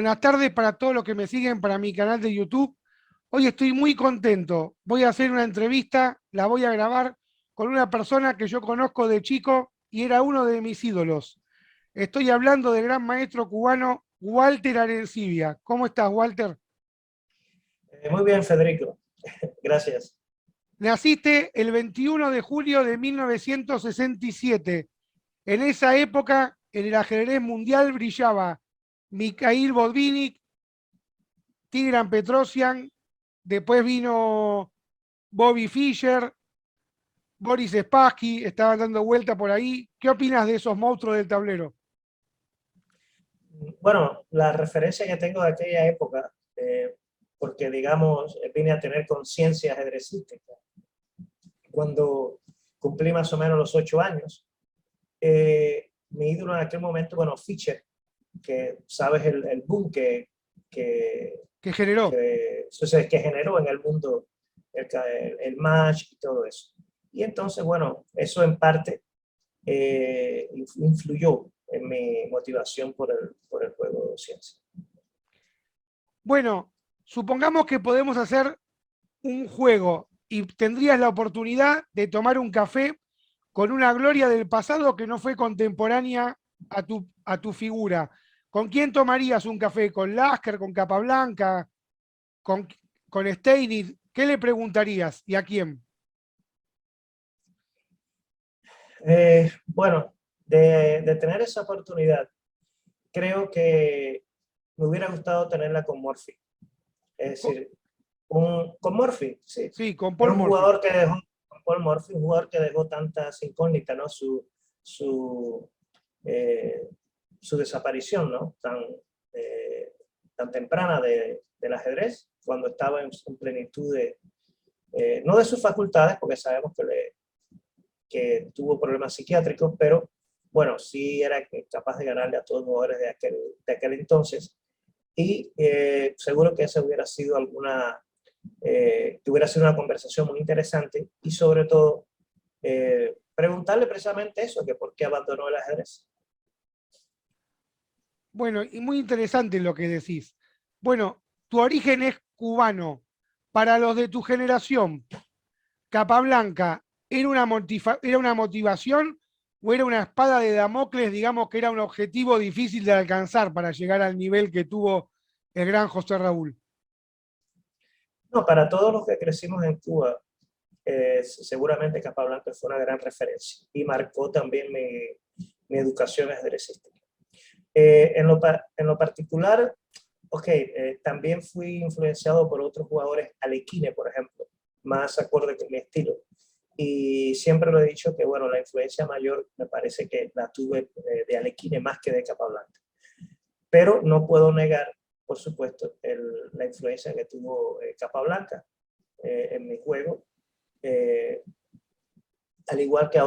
Buenas tardes para todos los que me siguen para mi canal de YouTube. Hoy estoy muy contento. Voy a hacer una entrevista, la voy a grabar con una persona que yo conozco de chico y era uno de mis ídolos. Estoy hablando del gran maestro cubano Walter Arencibia. ¿Cómo estás, Walter? Muy bien, Federico. Gracias. Naciste el 21 de julio de 1967. En esa época, en el ajedrez mundial brillaba Mikhail Botvinnik, Tigran Petrosian, después vino Bobby Fischer, Boris Spassky, estaban dando vuelta por ahí. ¿Qué opinas de esos monstruos del tablero? Bueno, la referencia que tengo de aquella época, porque digamos, vine a tener conciencia ajedrecística cuando cumplí más o menos los 8 años. Mi ídolo en aquel momento, bueno, Fischer, que sabes el boom ¿Qué generó? que generó en el mundo el match y todo eso. Y entonces, bueno, eso en parte influyó en mi motivación por el juego de ciencia. Bueno, supongamos que podemos hacer un juego y tendrías la oportunidad de tomar un café con una gloria del pasado que no fue contemporánea a tu figura. ¿Con quién tomarías un café? ¿Con Lasker, con Capablanca, con, con Steinitz? ¿Qué le preguntarías y a quién? Bueno, de tener esa oportunidad, creo que me hubiera gustado tenerla con Murphy. Es decir, con Murphy, sí. Sí, con Es Paul un Murphy. jugador que dejó, Paul Murphy, un jugador que dejó tantas incógnitas, ¿no? Su, eh, su desaparición, ¿no? Tan temprana del ajedrez, cuando estaba en plenitud no de sus facultades, porque sabemos que tuvo problemas psiquiátricos, pero bueno, sí era capaz de ganarle a todos los jugadores de aquel entonces. Y seguro que esa hubiera sido que hubiera sido una conversación muy interesante y sobre todo preguntarle precisamente eso, que por qué abandonó el ajedrez. Bueno, y muy interesante lo que decís. Bueno, tu origen es cubano. Para los de tu generación, Capablanca, ¿era una motivación o era una espada de Damocles, digamos que era un objetivo difícil de alcanzar para llegar al nivel que tuvo el gran José Raúl? No, para todos los que crecimos en Cuba, seguramente Capablanca fue una gran referencia y marcó también mi educación ajedrecística. En lo particular, ok, también fui influenciado por otros jugadores, Alekhine, por ejemplo, más acorde con mi estilo. Y siempre lo he dicho que, bueno, la influencia mayor me parece que la tuve de Alekhine más que de Capablanca. Pero no puedo negar, por supuesto, la influencia que tuvo Capablanca en mi juego, eh, al igual que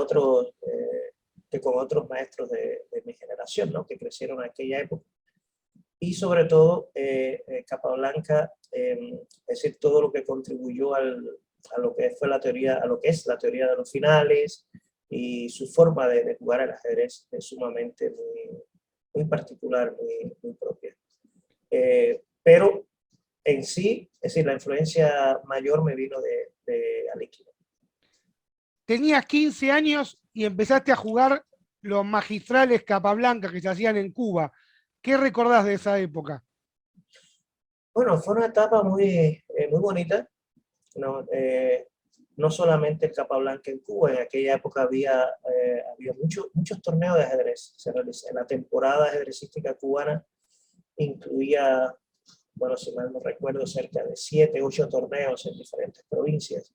que con otros maestros de mi generación, ¿no? Que crecieron en aquella época. Y sobre todo, Capablanca, es decir, todo lo que contribuyó a lo que fue la teoría, a lo que es la teoría de los finales y su forma de jugar al ajedrez es sumamente muy particular, muy propia. Pero en sí, es decir, la influencia mayor me vino de Alekhine. Tenías 15 años y empezaste a jugar los magistrales Capablanca que se hacían en Cuba. ¿Qué recordás de esa época? Bueno, fue una etapa muy bonita, ¿no? No solamente el Capablanca en Cuba, en aquella época había muchos torneos de ajedrez. En la temporada ajedrecística cubana incluía, bueno, si mal no recuerdo, cerca de 7, 8 torneos en diferentes provincias.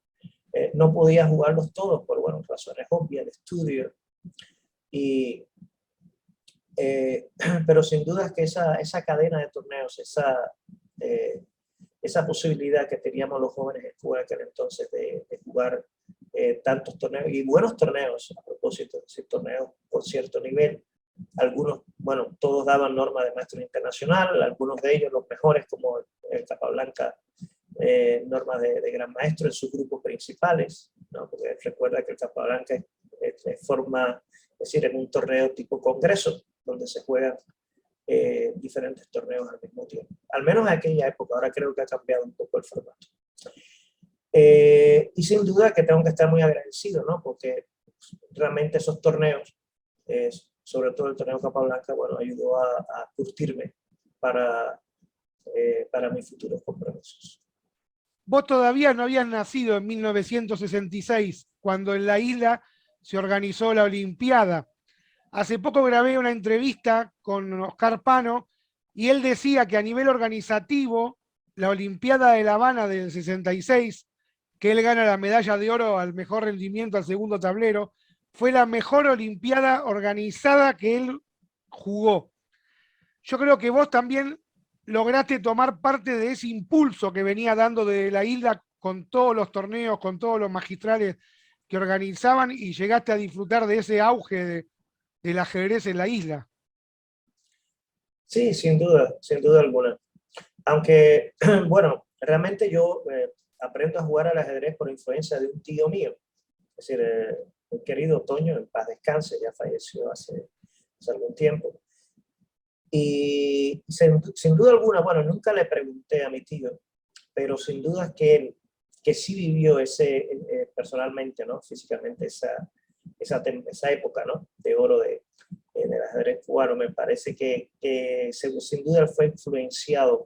No podía jugarlos todos por, bueno, razones obvias de estudio. Y, pero sin duda es que esa cadena de torneos, eh, esa posibilidad que teníamos los jóvenes en Cuba en aquel entonces de jugar tantos torneos y buenos torneos, a propósito, es decir, torneos con cierto nivel. Algunos, bueno, todos daban norma de maestro internacional, algunos de ellos, los mejores, como el Capablanca, normas de gran maestro en sus grupos principales, ¿no? Porque recuerda que el Capablanca forma, es decir, en un torneo tipo congreso, donde se juegan diferentes torneos al mismo tiempo. Al menos en aquella época, ahora creo que ha cambiado un poco el formato. Y sin duda que tengo que estar muy agradecido, ¿no? Porque realmente esos torneos, sobre todo el torneo Capablanca, bueno, ayudó a curtirme para mis futuros compromisos. Vos todavía no habías nacido en 1966, cuando en la isla se organizó la Olimpiada. Hace poco grabé una entrevista con Oscar Pano y él decía que a nivel organizativo, la Olimpiada de La Habana del 66, que él gana la medalla de oro al mejor rendimiento al segundo tablero, fue la mejor Olimpiada organizada que él jugó. Yo creo que vos también lograste tomar parte de ese impulso que venía dando de la isla con todos los torneos, con todos los magistrales que organizaban y llegaste a disfrutar de ese auge del ajedrez en la isla. Sí, sin duda alguna. Aunque, bueno, realmente yo aprendo a jugar al ajedrez por influencia de un tío mío. Es decir, mi querido Toño, en paz descanse, ya falleció hace algún tiempo. Y sin duda alguna, bueno, nunca le pregunté a mi tío, pero sin duda que él, que sí vivió personalmente, ¿no? Físicamente esa época, ¿no? De oro del ajedrez cubano, me parece que sin duda fue influenciado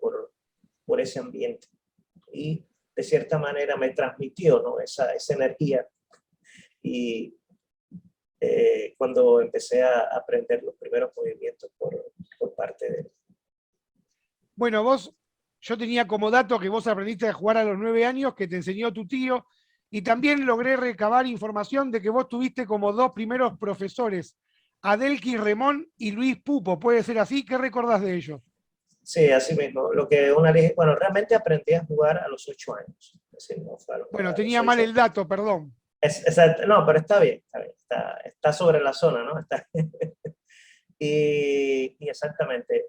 por ese ambiente. Y de cierta manera me transmitió, ¿no? esa energía. Y cuando empecé a aprender los primeros movimientos por parte de él. Bueno, yo tenía como dato que vos aprendiste a jugar a los 9 años, que te enseñó tu tío, y también logré recabar información de que vos tuviste como dos primeros profesores, Adelqui Remón y Luis Pupo. ¿Puede ser así? ¿Qué recordás de ellos? Sí, así mismo. Bueno, realmente aprendí a jugar a los 8 años. Es decir, no fue a Bueno, los tenía mal 8. el dato, perdón. No, pero está bien, está sobre la zona, ¿no? Y exactamente,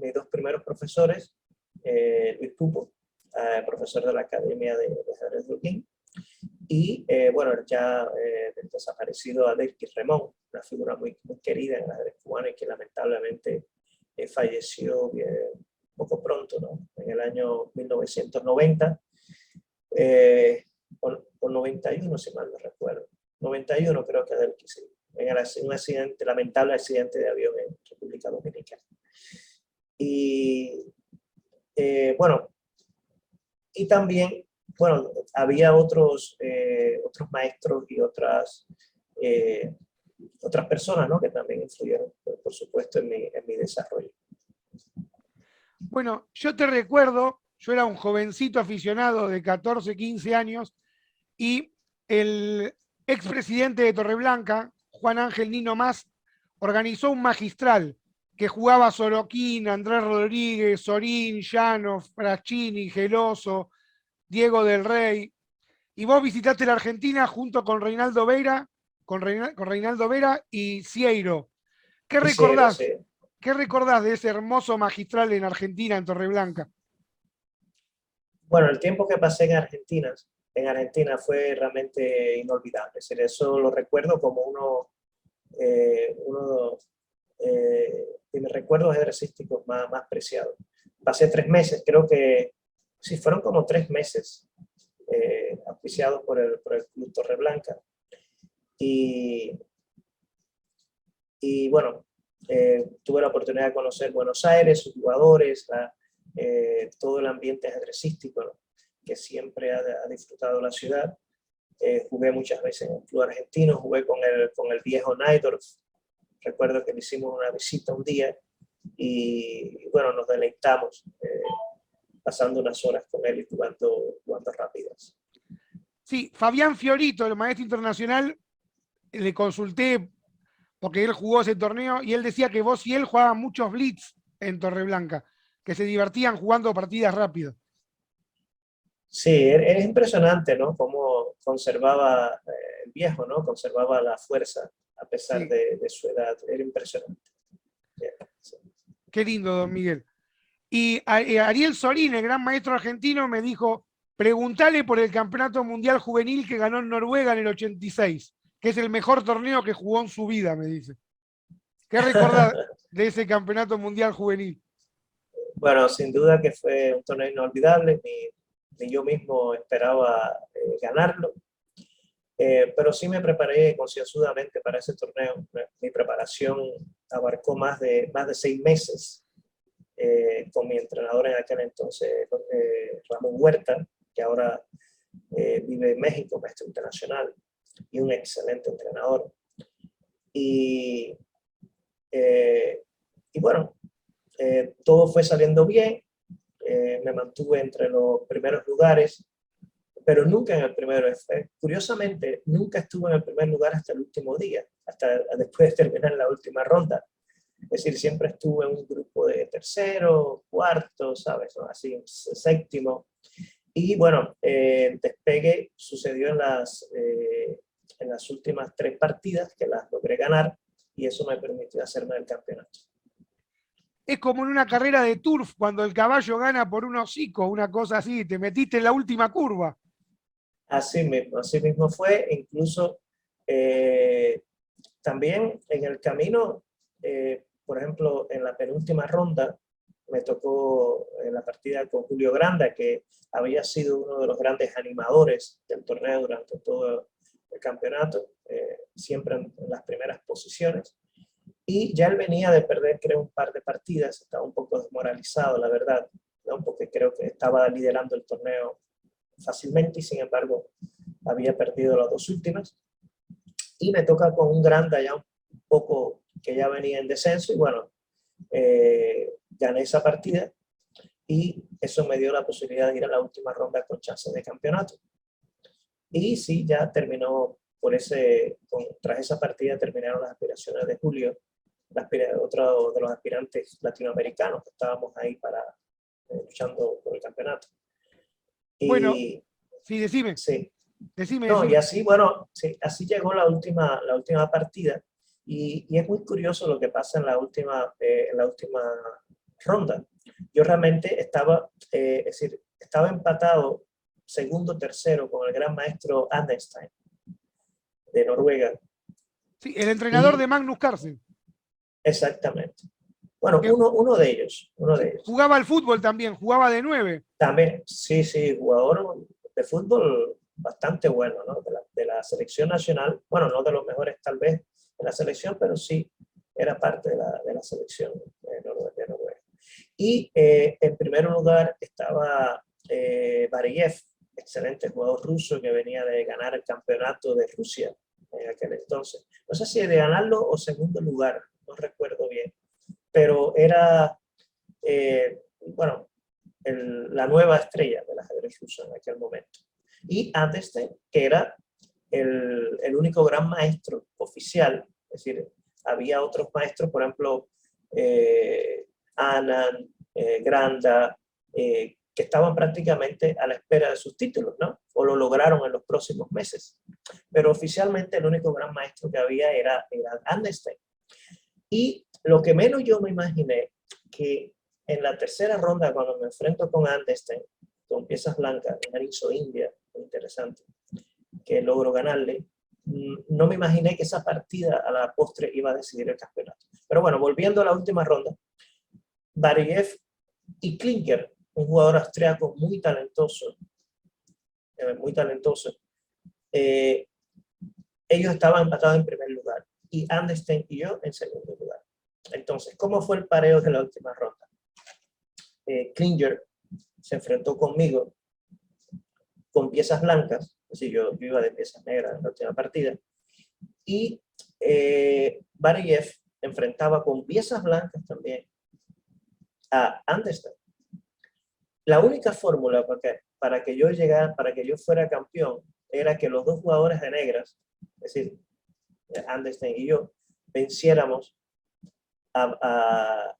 mis dos primeros profesores, Luis Pupo, profesor de la Academia de Ajedrez de Urquín, y bueno, ya desaparecido Adelqui Remón, una figura muy, muy querida en el ajedrez cubano y que lamentablemente falleció poco pronto, ¿no? En el año 1990, o 91, si mal no recuerdo. 91 creo que Adelqui, sí. En un accidente, lamentable accidente de avión en República Dominicana. Y bueno, y también, bueno, había otros maestros y otras personas, ¿no? Que también influyeron, por supuesto, en mi desarrollo. Bueno, yo te recuerdo, yo era un jovencito aficionado de 14, 15 años, y el expresidente de Torreblanca, Juan Ángel Nino Más, organizó un magistral que jugaba Soroquín, Andrés Rodríguez, Sorín, Llano, Fraschini, Geloso, Diego del Rey, y vos visitaste la Argentina junto con Reinaldo Vera, con Reinaldo Vera y Cieiro. ¿Qué Sí, recordás? sí. ¿Qué recordás de ese hermoso magistral en Argentina, en Torreblanca? Bueno, el tiempo que pasé en Argentina fue realmente inolvidable. Es decir, eso lo recuerdo como uno de mis recuerdos ajedrecísticos más preciados. Pasé 3 meses, creo que sí, fueron como 3 meses auspiciados por el Club Torreblanca. Y bueno, tuve la oportunidad de conocer Buenos Aires, sus jugadores, todo el ambiente ajedrecístico, ¿no? Que siempre ha disfrutado la ciudad. Jugué muchas veces en el club argentino, jugué con el viejo Najdorf. Recuerdo que le hicimos una visita un día y bueno, nos deleitamos pasando unas horas con él y jugando rápidas. Sí, Fabián Fiorito, el maestro internacional, le consulté porque él jugó ese torneo y él decía que vos y él jugaban muchos blitz en Torreblanca, que se divertían jugando partidas rápidas. Sí, es impresionante, ¿no? Cómo conservaba el viejo, ¿no? Conservaba la fuerza a pesar Sí, de su edad. Era impresionante. Sí. qué lindo, don Miguel. Y Ariel Sorín, el gran maestro argentino, me dijo, preguntale por el Campeonato Mundial Juvenil que ganó en Noruega en el 86, que es el mejor torneo que jugó en su vida, me dice. ¿Qué recordás de ese campeonato mundial juvenil? Bueno, sin duda que fue un torneo inolvidable, ni yo mismo esperaba ganarlo, pero sí me preparé concienzudamente para ese torneo. Mi preparación abarcó más de 6 meses con mi entrenador en aquel entonces, Ramón Huerta, que ahora vive en México, maestro internacional y un excelente entrenador. Y, eh, y bueno, todo fue saliendo bien, me mantuve entre los primeros lugares, pero nunca en el primero. Curiosamente, nunca estuve en el primer lugar hasta el último día, hasta después de terminar la última ronda. Es decir, siempre estuve en un grupo de tercero, cuarto, ¿sabes? ¿No? Así, séptimo. Y bueno, el despegue sucedió en las últimas 3 partidas, que las logré ganar, y eso me permitió hacerme el campeonato. Es como en una carrera de turf, cuando el caballo gana por un hocico, una cosa así, te metiste en la última curva. Así mismo fue, incluso eh, también en el camino, por ejemplo, en la penúltima ronda, me tocó en la partida con Julio Granda, que había sido uno de los grandes animadores del torneo durante todo el campeonato, siempre en las primeras posiciones. Y ya él venía de perder, creo, un par de partidas, estaba un poco desmoralizado, la verdad, ¿no? Porque creo que estaba liderando el torneo fácilmente y sin embargo había perdido las 2 últimas. Y me toca con un Granda ya un poco que ya venía en descenso y bueno, gané esa partida y eso me dio la posibilidad de ir a la última ronda con chances de campeonato. Y sí, ya terminó tras esa partida terminaron las aspiraciones de Julio, otro de los aspirantes latinoamericanos que estábamos ahí luchando por el campeonato. Bueno, Y sí, decime, sí, decime, no, y decime. así, bueno, sí, así llegó la última partida y es muy curioso lo que pasa en la última ronda. Yo realmente es decir, estaba empatado segundo, tercero con el gran maestro Anderstein de Noruega. Sí, el entrenador de Y Magnus Carlsen, exactamente. Bueno, que uno de ellos, uno sí, de ellos. jugaba al fútbol también, jugaba de 9. También, sí, sí, jugador de fútbol bastante bueno, ¿no? De la selección nacional, bueno, no de los mejores tal vez de la selección, pero sí era parte de la selección de Noruega. Y en primer lugar estaba Barayev, excelente jugador ruso que venía de ganar el campeonato de Rusia en aquel entonces. No sé si de ganarlo o segundo lugar, no recuerdo bien, pero era, bueno, la nueva estrella del ajedrez ruso en aquel momento. Y Anderstein, que era el único gran maestro oficial, es decir, había otros maestros, por ejemplo, Anand, Granda, que estaban prácticamente a la espera de sus títulos, ¿no? O lo lograron en los próximos meses. Pero oficialmente el único gran maestro que había era Anderstein. Y lo que menos yo me imaginé, que en la tercera ronda, cuando me enfrento con Anderstein, con piezas blancas, una Narizo India, muy interesante, que logro ganarle, no me imaginé que esa partida a la postre iba a decidir el campeonato. Pero bueno, volviendo a la última ronda, Barayev y Klinker, un jugador austriaco muy talentoso, ellos estaban empatados en primer lugar y Anderstein y yo en segundo lugar. Entonces, ¿cómo fue el pareo de la última ronda? Klinger se enfrentó conmigo con piezas blancas, es decir, yo iba de piezas negras en la última partida, y Barayev enfrentaba con piezas blancas también a Anderstein. La única fórmula para que yo fuera campeón era que los dos jugadores de negras, es decir, Anderstein y yo, venciéramos a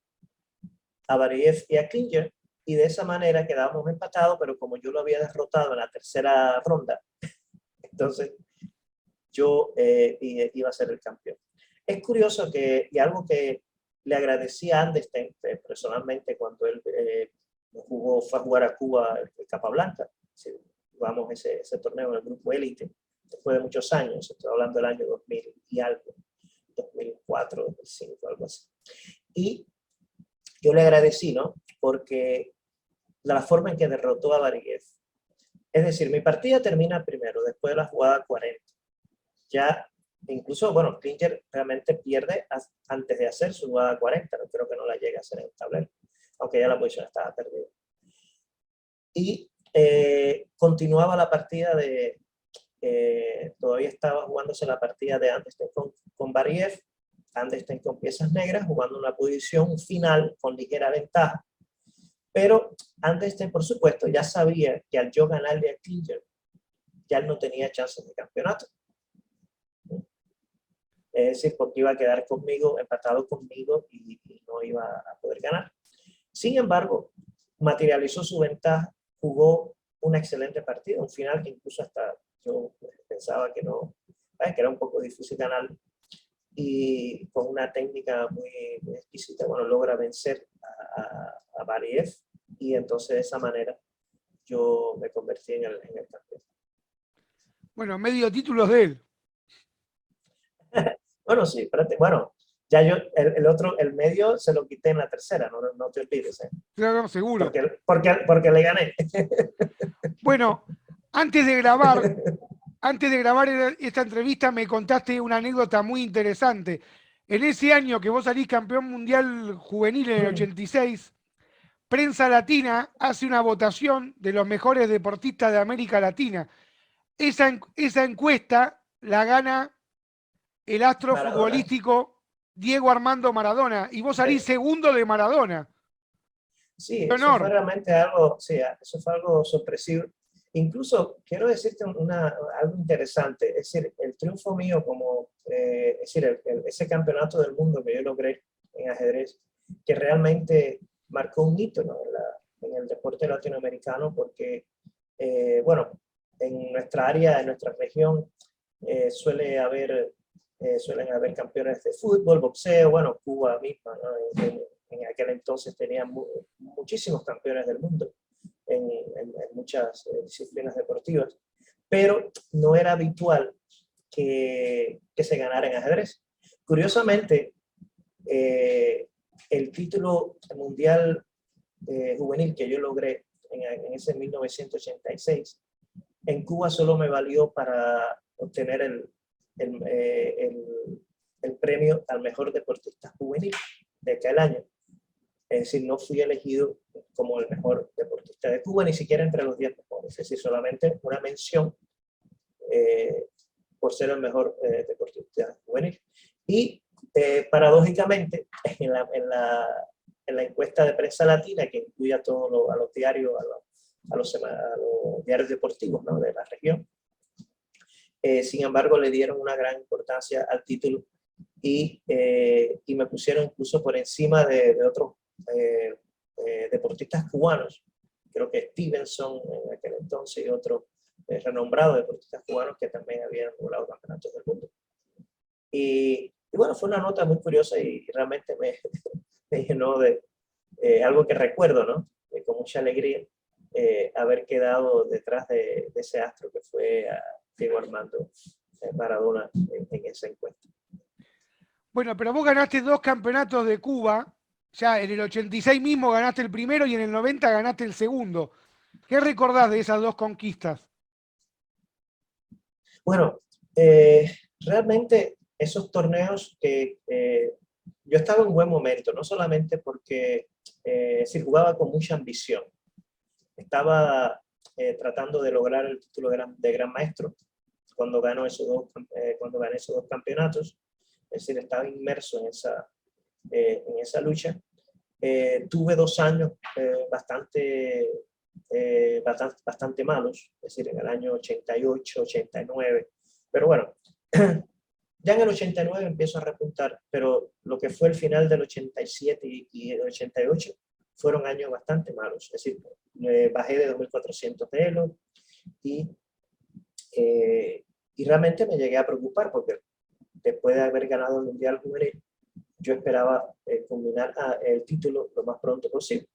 Barayev y a Klinger, y de esa manera quedábamos empatados, pero como yo lo había derrotado en la tercera ronda, entonces yo iba a ser el campeón. Es curioso y algo que le agradecí a Anderstein personalmente cuando él fue a jugar a Cuba el Capablanca. Sí, jugamos ese torneo en el grupo élite después de muchos años, estoy hablando del año 2000 y algo. 2004, 2005, algo así. Y yo le agradecí, ¿no? Porque la forma en que derrotó a Bariev. Es decir, mi partida termina primero, después de la jugada 40. Ya, incluso, bueno, Klinger realmente pierde antes de hacer su jugada 40, no creo que no la llegue a hacer en el tablero, aunque ya la posición estaba perdida. Y continuaba la partida de, todavía estaba jugándose la partida de Andestén con Bariev, Andestén con piezas negras, jugando una posición final con ligera ventaja. Pero Andestén, por supuesto, ya sabía que al yo ganarle a Klinger, ya él no tenía chances de campeonato. Es decir, porque iba a quedar conmigo, empatado conmigo y no iba a poder ganar. Sin embargo, materializó su ventaja, jugó una excelente partida, un final que incluso hasta yo pensaba que no, que era un poco difícil ganar, y con una técnica muy, muy exquisita, bueno, logra vencer a Bariev, y entonces de esa manera yo me convertí en el campeón. Bueno, medio títulos de él. Bueno, sí, espérate, bueno, ya yo, el otro, el medio se lo quité en la tercera, no te olvides, ¿eh? Claro, seguro. Porque le gané. Bueno, antes de grabar esta entrevista me contaste una anécdota muy interesante. En ese año que vos salís campeón mundial juvenil en el 86, Prensa Latina hace una votación de los mejores deportistas de América Latina. Esa encuesta la gana el astro Maradona. futbolístico Diego Armando Maradona y vos salís Sí. segundo de Maradona. Sí, ¡Qué eso fue honor! realmente algo, sí, eso fue algo sorpresivo. Incluso quiero decirte algo interesante, es decir, el triunfo mío como, es decir, ese campeonato del mundo que yo logré en ajedrez, que realmente marcó un hito, ¿no? En el deporte latinoamericano, porque, bueno, en nuestra área, en nuestra región, suelen haber campeones de fútbol, boxeo, bueno, Cuba misma, ¿no? En aquel entonces tenía muchísimos campeones del mundo en muchas disciplinas deportivas, pero no era habitual que se ganara en ajedrez. Curiosamente, el título mundial juvenil que yo logré en ese 1986, en Cuba solo me valió para obtener el premio al mejor deportista juvenil de aquel año. Es decir, no fui elegido como el mejor deportista de Cuba, ni siquiera entre los 10 mejores, es decir, solamente una mención por ser el mejor deportista juvenil. Y paradójicamente, en la encuesta de Prensa Latina, que incluye a los diarios, a los diarios deportivos, ¿no? De la región, sin embargo, le dieron una gran importancia al título y me pusieron incluso por encima de otros deportistas cubanos. Creo que Stevenson en aquel entonces y otros renombrados deportistas cubanos que también habían logrado campeonatos del mundo. Y bueno, fue una nota muy curiosa y realmente me llenó de algo que recuerdo, ¿no? Con mucha alegría haber quedado detrás de ese astro que fue Diego Armando Maradona en esa encuesta. Bueno, pero vos ganaste 2 campeonatos de Cuba. Ya en el 86 mismo ganaste el primero y en el 90 ganaste el segundo. ¿Qué recordás de esas 2 conquistas? Bueno, realmente esos torneos que yo estaba en un buen momento, no solamente porque jugaba con mucha ambición. Estaba tratando de lograr el título de gran maestro cuando gané esos 2 campeonatos. Es decir, estaba inmerso en esa lucha. Tuve 2 años bastante malos, es decir, en el año 88, 89, pero bueno, ya en el 89 empiezo a repuntar, pero lo que fue el final del 87 y el 88 fueron años bastante malos, es decir, bajé de 2.400 de Elo y realmente me llegué a preocupar porque después de haber ganado el Mundial Juvenil, yo esperaba culminar el título lo más pronto posible.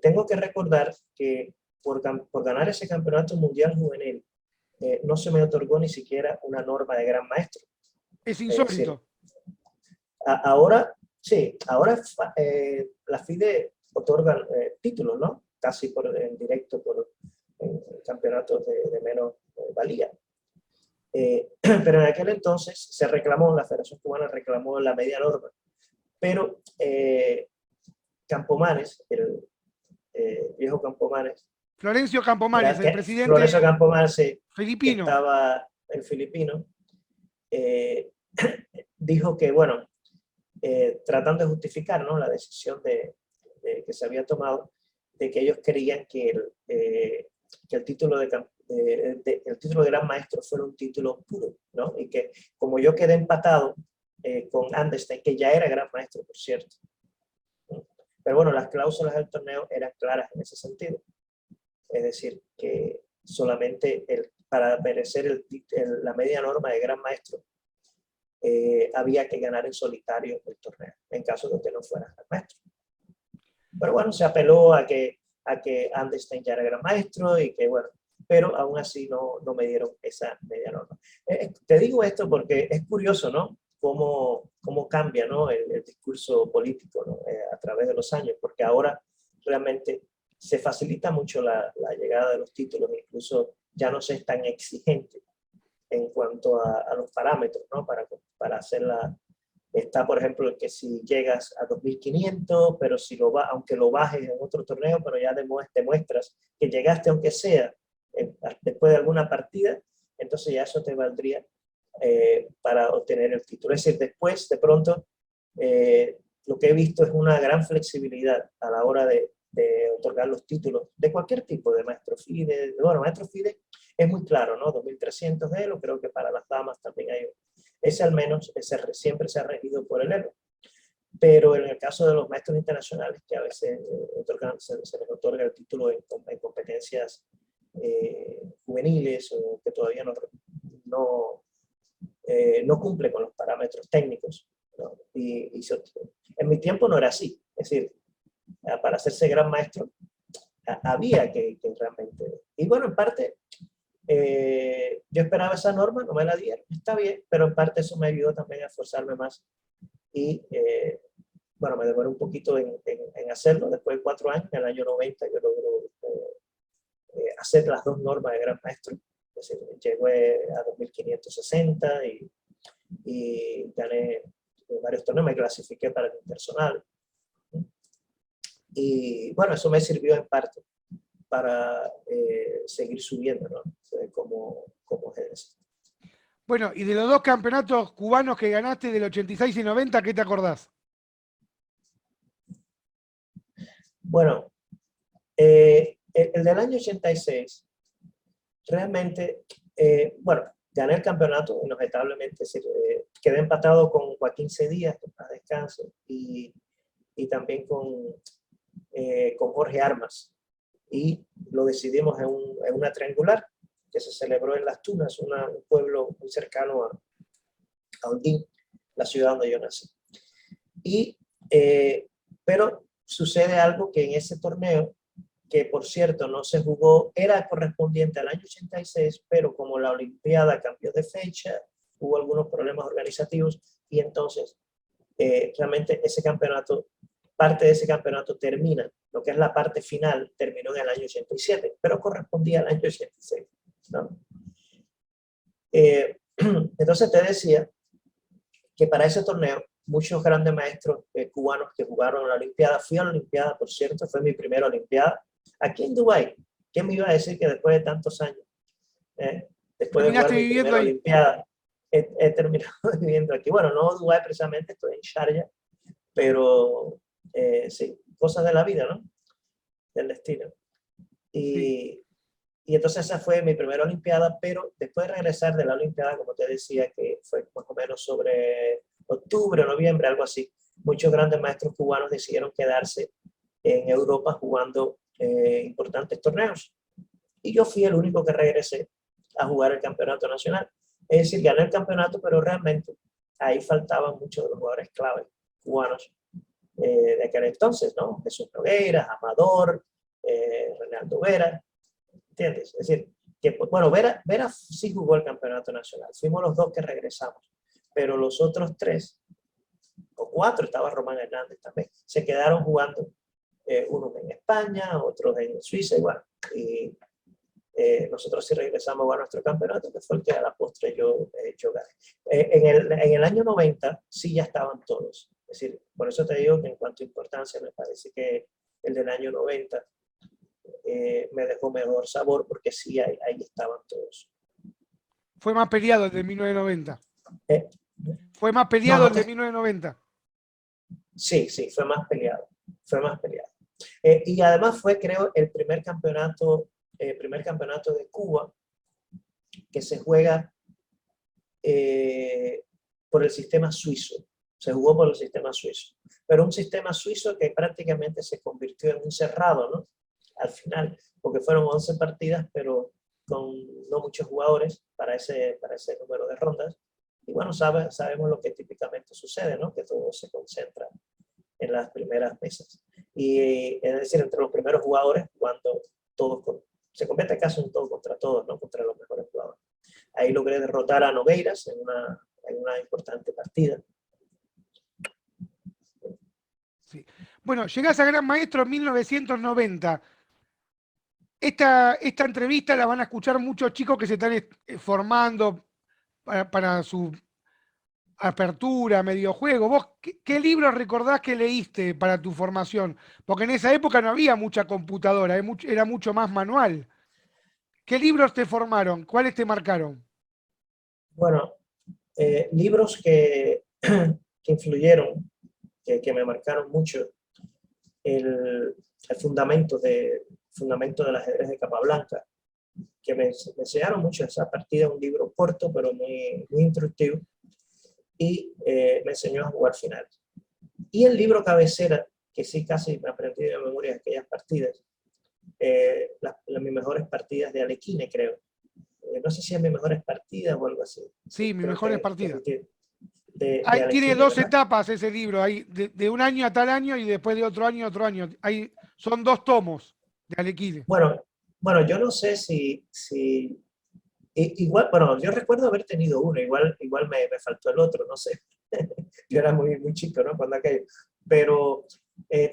Tengo que recordar que por ganar ese campeonato mundial juvenil, no se me otorgó ni siquiera una norma de gran maestro. Es Es decir, insólito. Ahora, sí, ahora la FIDE otorga títulos, ¿no? Casi en directo por campeonatos de menos valía. Pero en aquel entonces se reclamó, la Federación Cubana reclamó la media norma, pero Campomanes, el viejo Campomanes, Florencio Campomanes, el presidente Florencio Campomanes, que filipino. estaba el filipino, dijo que, bueno, tratando de justificar, ¿no?, la decisión que se había tomado, de que ellos querían que el título el título de Gran Maestro fuera un título puro, ¿no? Y que como yo quedé empatado con Anderstein, que ya era Gran Maestro, por cierto. Pero bueno, las cláusulas del torneo eran claras en ese sentido. Es decir, que solamente para merecer la media norma de Gran Maestro, había que ganar en solitario el torneo, en caso de que no fuera Gran Maestro. Pero bueno, se apeló a que Anderstein ya era Gran Maestro y que bueno, pero aún así no me dieron esa media norma. Te digo esto porque es curioso, ¿no? Cómo cambia, ¿no?, el discurso político, ¿no?, a través de los años, porque ahora realmente se facilita mucho la llegada de los títulos, incluso ya no se es tan exigente en cuanto a los parámetros, ¿no?, para hacerla. Está, por ejemplo, que si llegas a 2.500, pero si aunque lo bajes en otro torneo, pero ya demuestras que llegaste aunque sea después de alguna partida, entonces ya eso te valdría para obtener el título. Es decir, después, de pronto, lo que he visto es una gran flexibilidad a la hora de otorgar los títulos de cualquier tipo, de maestro FIDE. Bueno, maestro FIDE es muy claro, ¿no? 2.300 de Elo, creo que para las damas también hay. Ese al menos siempre se ha regido por el Elo. Pero en el caso de los maestros internacionales, que a veces se les otorga el título en competencias juveniles o que todavía no cumple con los parámetros técnicos, ¿no? En mi tiempo no era así. Es decir, para hacerse gran maestro había que realmente... Y bueno, en parte, yo esperaba esa norma, no me la dieron, está bien, pero en parte eso me ayudó también a esforzarme más. Y bueno, me demoré un poquito en hacerlo. Después de 4 años, en el año 90, yo logro hacer las 2 normas de gran maestro. Es decir, llegué a 2.560 y gané varios torneos, me clasifiqué para el interzonal. Y bueno, eso me sirvió en parte para seguir subiendo, ¿no?, como GDS. Bueno, y de los 2 campeonatos cubanos que ganaste del 86 y 90, ¿qué te acordás? Bueno, el del año 86, realmente, bueno, gané el campeonato inobjetablemente, quedé empatado con Joaquín Cedías, que más descanse, y también con Jorge Armas, y lo decidimos en una triangular que se celebró en Las Tunas, un pueblo muy cercano a Holguín, la ciudad donde yo nací. Pero sucede algo que en ese torneo, que por cierto no se jugó, era correspondiente al año 86, pero como la Olimpiada cambió de fecha, hubo algunos problemas organizativos y entonces realmente ese campeonato, parte de ese campeonato termina, lo que es la parte final, terminó en el año 87, pero correspondía al año 86, ¿no? Entonces te decía que para ese torneo, muchos grandes maestros cubanos que jugaron en la Olimpiada, fui a la Olimpiada, por cierto, fue mi primera Olimpiada, aquí en Dubái. ¿Quién me iba a decir que después de tantos años, después de jugar Terminaste mi viviendo primera ahí. Olimpiada, he terminado viviendo aquí? Bueno, no Dubái precisamente, estoy en Sharjah, pero sí, cosas de la vida, ¿no? Del destino. Sí. Y entonces esa fue mi primera Olimpiada, pero después de regresar de la Olimpiada, como te decía, que fue más o menos sobre octubre o noviembre, algo así, muchos grandes maestros cubanos decidieron quedarse en Europa jugando importantes torneos. Y yo fui el único que regresé a jugar el campeonato nacional. Es decir, gané el campeonato, pero realmente ahí faltaban muchos de los jugadores clave cubanos de aquel entonces, ¿no? Jesús Nogueira, Amador, Reinaldo Vera, ¿entiendes? Es decir, que, bueno, Vera sí jugó el campeonato nacional, fuimos los 2 que regresamos, pero los otros 3, o 4, estaba Román Hernández también. Se quedaron jugando, unos en España, otros en Suiza, igual. Y nosotros sí regresamos a nuestro campeonato, que fue el que a la postre yo gané. En el año 90 sí ya estaban todos. Es decir, por eso te digo que en cuanto a importancia me parece que el del año 90 me dejó mejor sabor, porque sí, ahí estaban todos. Fue más peleado el de 1990. Eh, Fue más no, peleado no el de 1990. Sí, sí, fue más peleado. Fue más peleado. Y además fue, creo, el primer campeonato de Cuba que se juega por el sistema suizo. Se jugó por el sistema suizo. Pero un sistema suizo que prácticamente se convirtió en un cerrado, ¿no? Al final, porque fueron 11 partidas, pero con no muchos jugadores para ese número de rondas. Y bueno, sabemos lo que típicamente sucede, ¿no? Que todo se concentra en las primeras mesas. Y es decir, entre los primeros jugadores, cuando todos se convierte casi un todo contra todos, ¿no? Contra los mejores jugadores. Ahí logré derrotar a Nogueiras en una importante partida. Sí. Bueno, llegás a Gran Maestro en 1990. Esta entrevista la van a escuchar muchos chicos que se están formando para su apertura, medio juego. ¿Vos qué libros recordás que leíste para tu formación? Porque en esa época no había mucha computadora, era mucho más manual. ¿Qué libros te formaron? ¿Cuáles te marcaron? Bueno, libros que influyeron, que me marcaron mucho, el fundamento del ajedrez de Capablanca, que me enseñaron mucho esa partida, un libro corto pero muy, muy instructivo, y me enseñó a jugar finales. Y el libro cabecera, que sí casi me aprendí de memoria aquellas partidas, mis mejores partidas de Alekhine, creo. No sé si es mis mejores partidas o algo así. Sí, mis creo mejores partidas. de Tiene Alekhine, dos ¿verdad? etapas ese libro, hay de un año a tal año y después de otro año a otro año. Son 2 tomos de Alekhine. Bueno, yo no sé igual, bueno, yo recuerdo haber tenido uno, igual me faltó el otro, no sé. Yo era muy, muy chico, ¿no? Cuando aquello. Pero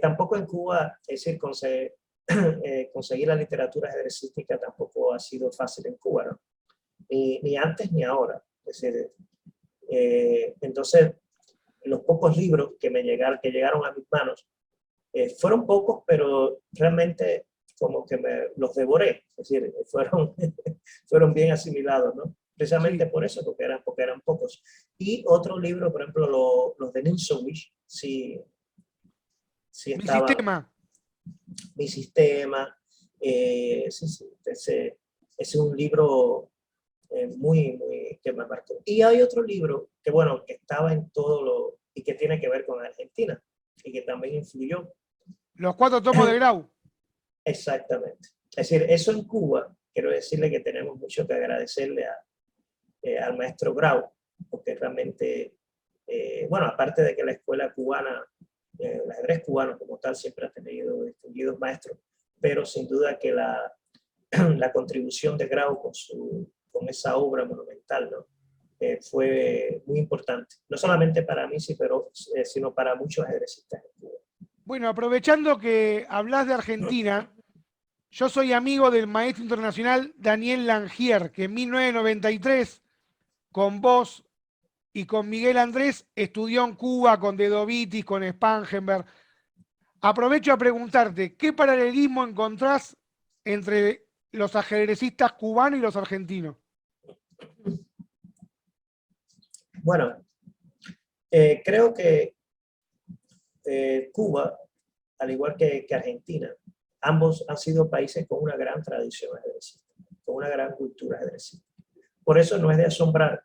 tampoco en Cuba, es decir, conseguir la literatura ajedrecística tampoco ha sido fácil en Cuba, ¿no? Ni antes ni ahora. Es decir, entonces, los pocos libros que llegaron a mis manos, fueron pocos, pero realmente como que los devoré, es decir, fueron bien asimilados, ¿no? Precisamente Sí. por eso, porque eran pocos. Y otro libro, por ejemplo, los de Nimzowitsch, sí Mi estaban. sistema. Mi sistema, sí, ese es un libro muy, muy que me marcó. Y hay otro libro que, bueno, que estaba en todo y que tiene que ver con Argentina y que también influyó. Los 4 tomos de Grau. Exactamente. Es decir, eso en Cuba, quiero decirle que tenemos mucho que agradecerle al maestro Grau, porque realmente, bueno, aparte de que la escuela cubana, el ajedrez cubano como tal, siempre ha tenido distinguidos maestros, pero sin duda que la contribución de Grau con esa obra monumental, ¿no? Fue muy importante, no solamente para mí, sí, sino para muchos ajedrecistas en Cuba. Bueno, aprovechando que hablas de Argentina, yo soy amigo del maestro internacional Daniel Langier, que en 1993, con vos y con Miguel Andrés, estudió en Cuba con Dedovitis, con Spangenberg. Aprovecho a preguntarte, ¿qué paralelismo encontrás entre los ajedrecistas cubanos y los argentinos? Bueno, creo que Cuba, al igual que Argentina, ambos han sido países con una gran tradición ajedrecista, con una gran cultura ajedrecista. Por eso no es de asombrar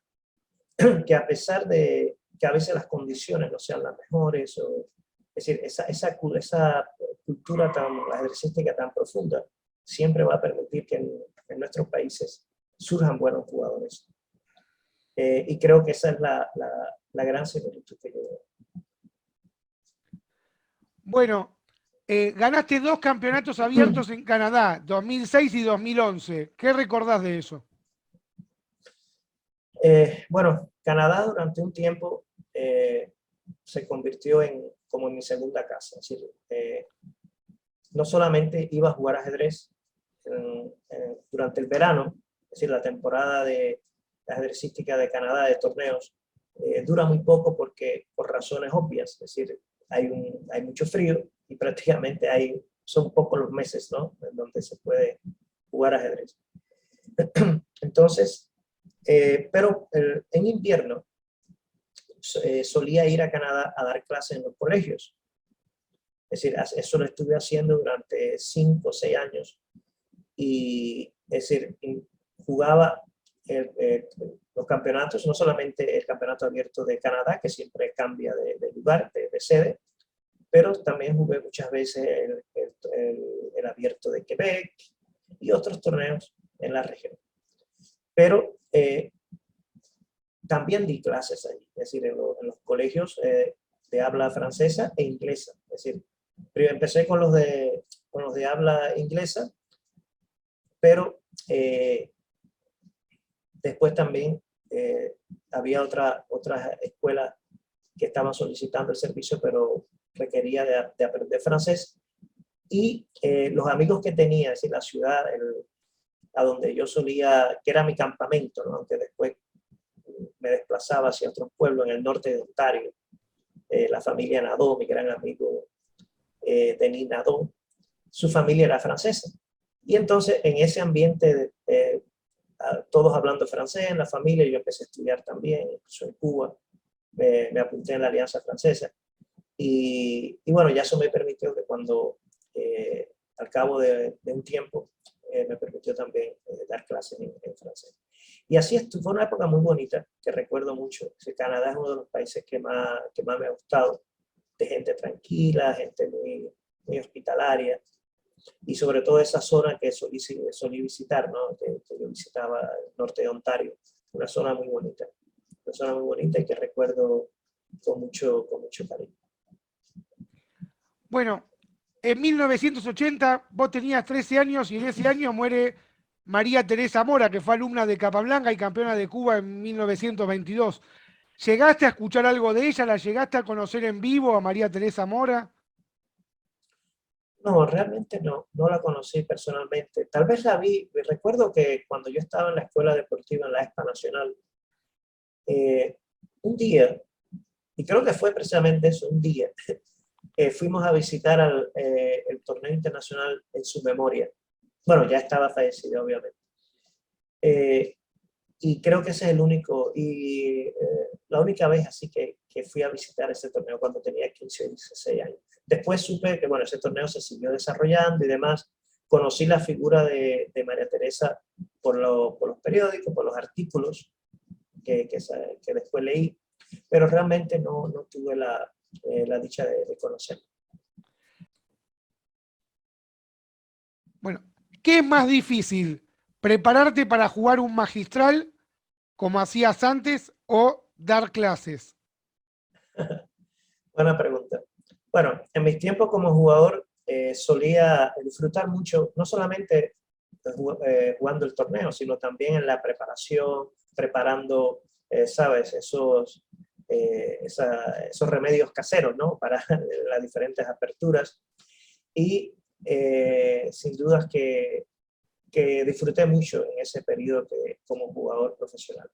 que a pesar de que a veces las condiciones no sean las mejores, es decir, esa cultura ajedrecística tan profunda siempre va a permitir que en nuestros países surjan buenos jugadores. Y creo que esa es la gran similitud que yo veo. Bueno, ganaste 2 campeonatos abiertos en Canadá, 2006 y 2011. ¿Qué recordás de eso? Bueno, Canadá durante un tiempo se convirtió como en mi segunda casa. Es decir, no solamente iba a jugar ajedrez durante el verano, es decir, la temporada de ajedrecística de Canadá, de torneos, dura muy poco por razones obvias, es decir, hay mucho frío y prácticamente son pocos los meses, ¿no?, en donde se puede jugar ajedrez. Entonces, pero en invierno solía ir a Canadá a dar clases en los colegios. Es decir, eso lo estuve haciendo durante 5 o 6 años. Y, es decir, jugaba los campeonatos, no solamente el campeonato abierto de Canadá, que siempre cambia de lugar, de sede, pero también jugué muchas veces el abierto de Quebec y otros torneos en la región. Pero también di clases allí, es decir, en los colegios de habla francesa e inglesa. Es decir, primero empecé con los de habla inglesa, pero después también había otras escuelas que estaban solicitando el servicio, pero requería de aprender francés. Y los amigos que tenía, es decir, la ciudad a donde yo solía, que era mi campamento, ¿no?, aunque después me desplazaba hacia otros pueblos en el norte de Ontario, la familia Nadeau, mi gran amigo Denis Nadeau, su familia era francesa. Y entonces en ese ambiente, todos hablando francés en la familia, yo empecé a estudiar también, incluso en Cuba, me apunté en la Alianza Francesa. Y bueno, ya eso me permitió que cuando, al cabo de un tiempo, me permitió también dar clases en francés. Y así fue una época muy bonita, que recuerdo mucho. Canadá es uno de los países que más me ha gustado, de gente tranquila, gente muy hospitalaria, y sobre todo esa zona que solí visitar, ¿no?, que yo visitaba el norte de Ontario, una zona muy bonita y que recuerdo con mucho cariño. Bueno, en 1980 vos tenías 13 años y en ese año muere María Teresa Mora, que fue alumna de Capablanca y campeona de Cuba en 1922. ¿Llegaste a escuchar algo de ella? ¿La llegaste a conocer en vivo a María Teresa Mora? No, realmente no la conocí personalmente. Tal vez la vi, recuerdo que cuando yo estaba en la escuela deportiva en la Expa Nacional, un día, y creo que fue precisamente eso, un día, fuimos a visitar el torneo internacional en su memoria. Bueno, ya estaba fallecido, obviamente. Y creo que ese es la única vez así que fui a visitar ese torneo cuando tenía 15 o 16 años. Después supe que, bueno, ese torneo se siguió desarrollando y demás. Conocí la figura de María Teresa por los periódicos, por los artículos que después leí, pero realmente no tuve la dicha de conocerla. Bueno, ¿qué es más difícil? ¿Prepararte para jugar un magistral, como hacías antes, o dar clases? Buena pregunta. Bueno, en mis tiempos como jugador solía disfrutar mucho, no solamente jugando el torneo, sino también en la preparación, preparando, ¿sabes? Esos remedios caseros, ¿no?, para las diferentes aperturas. Y sin dudas que disfruté mucho en ese periodo como jugador profesional.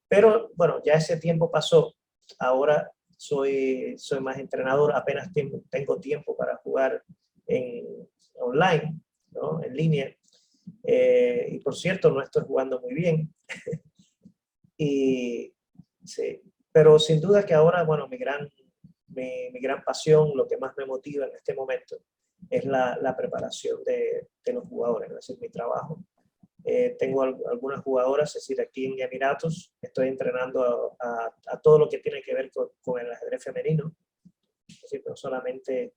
Pero bueno, ya ese tiempo pasó. Ahora soy más entrenador, apenas tengo tiempo para jugar online, ¿no?, en línea. Y por cierto, no estoy jugando muy bien. Y, sí, pero sin duda que ahora, bueno, mi gran pasión, lo que más me motiva en este momento, es la preparación de los jugadores, es decir, mi trabajo. Tengo algunas jugadoras, es decir, aquí en Emiratos estoy entrenando a todo lo que tiene que ver con el ajedrez femenino, es decir, no solamente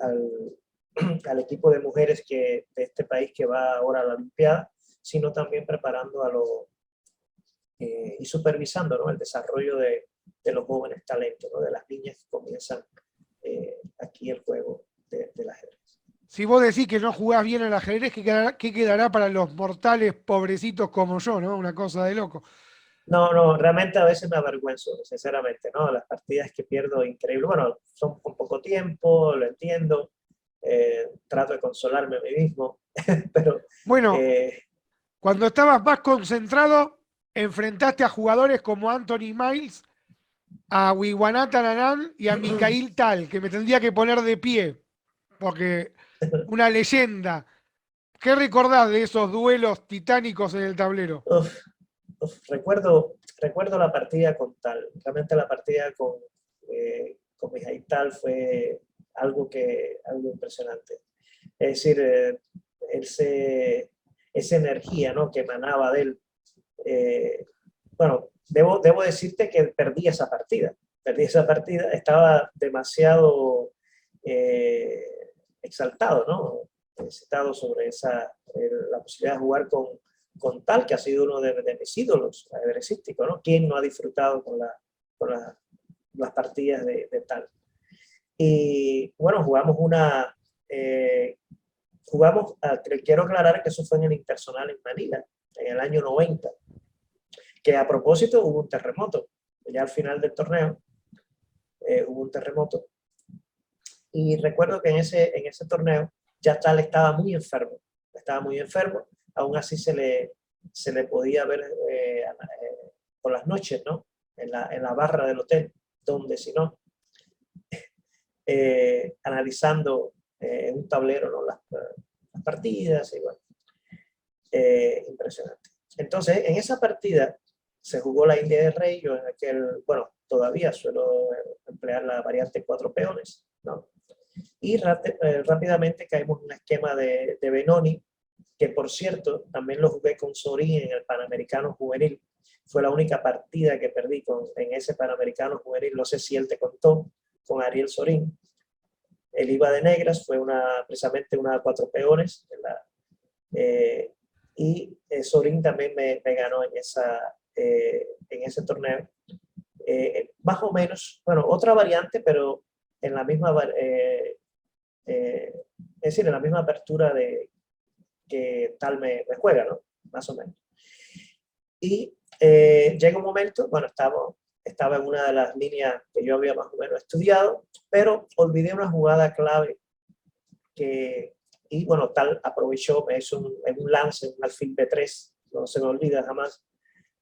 al equipo de mujeres de este país que va ahora a la Olimpiada, sino también preparando y supervisando, ¿no?, el desarrollo de los jóvenes talentos, ¿no?, de las niñas que comienzan aquí el juego del ajedrez. Si vos decís que no jugás bien al ajedrez, ¿qué quedará para los mortales pobrecitos como yo, ¿no? Una cosa de loco. No, no, realmente a veces me avergüenzo, sinceramente, ¿no? Las partidas que pierdo, increíble. Bueno, son con poco tiempo, lo entiendo, trato de consolarme a mí mismo, pero Bueno, eh, cuando estabas más concentrado, enfrentaste a jugadores como Anthony Miles, a Wiguanata Nanan y a Mikhail Tal, que me tendría que poner de pie, porque una leyenda. ¿Qué recordás de esos duelos titánicos en el tablero? uf, recuerdo la partida con Tal. Realmente la partida con Mijail Tal fue algo impresionante. Es decir, ese, esa energía, ¿no?, que emanaba de él. eh, bueno, debo decirte que perdí esa partida. Perdí esa partida, estaba demasiado exaltado, ¿no? Excitado sobre la posibilidad de jugar con Tal, que ha sido uno de mis ídolos ajedrecísticos, ¿no? ¿Quién no ha disfrutado con las partidas de Tal? Y bueno, quiero aclarar que eso fue en el Interzonal en Manila, en el año 90, que a propósito hubo un terremoto. Ya al final del torneo hubo un terremoto. Y recuerdo que en ese torneo ya Tal estaba muy enfermo, aún así se le podía ver por las noches, ¿no? En la barra del hotel, donde si no, analizando un tablero, ¿no? Las partidas, y bueno, impresionante. Entonces, en esa partida se jugó la India de Rey, yo en aquel, bueno, todavía suelo emplear la variante 4 peones, ¿no? Y rápidamente caímos en un esquema de Benoni, que por cierto, también lo jugué con Sorín en el Panamericano Juvenil. Fue la única partida que perdí en ese Panamericano Juvenil, no sé si él te contó, con Ariel Sorín. Él iba de negras, fue precisamente una 4 peones, eh, y Sorín también me ganó en ese torneo. Más o menos, bueno, otra variante, pero en la misma, es decir, en la misma apertura que Tal me juega, ¿no? Más o menos. Y llega un momento, bueno, estaba en una de las líneas que yo había más o menos estudiado, pero olvidé una jugada clave y bueno, Tal aprovechó, me hizo un lance, un alfil B3, no se me olvida jamás,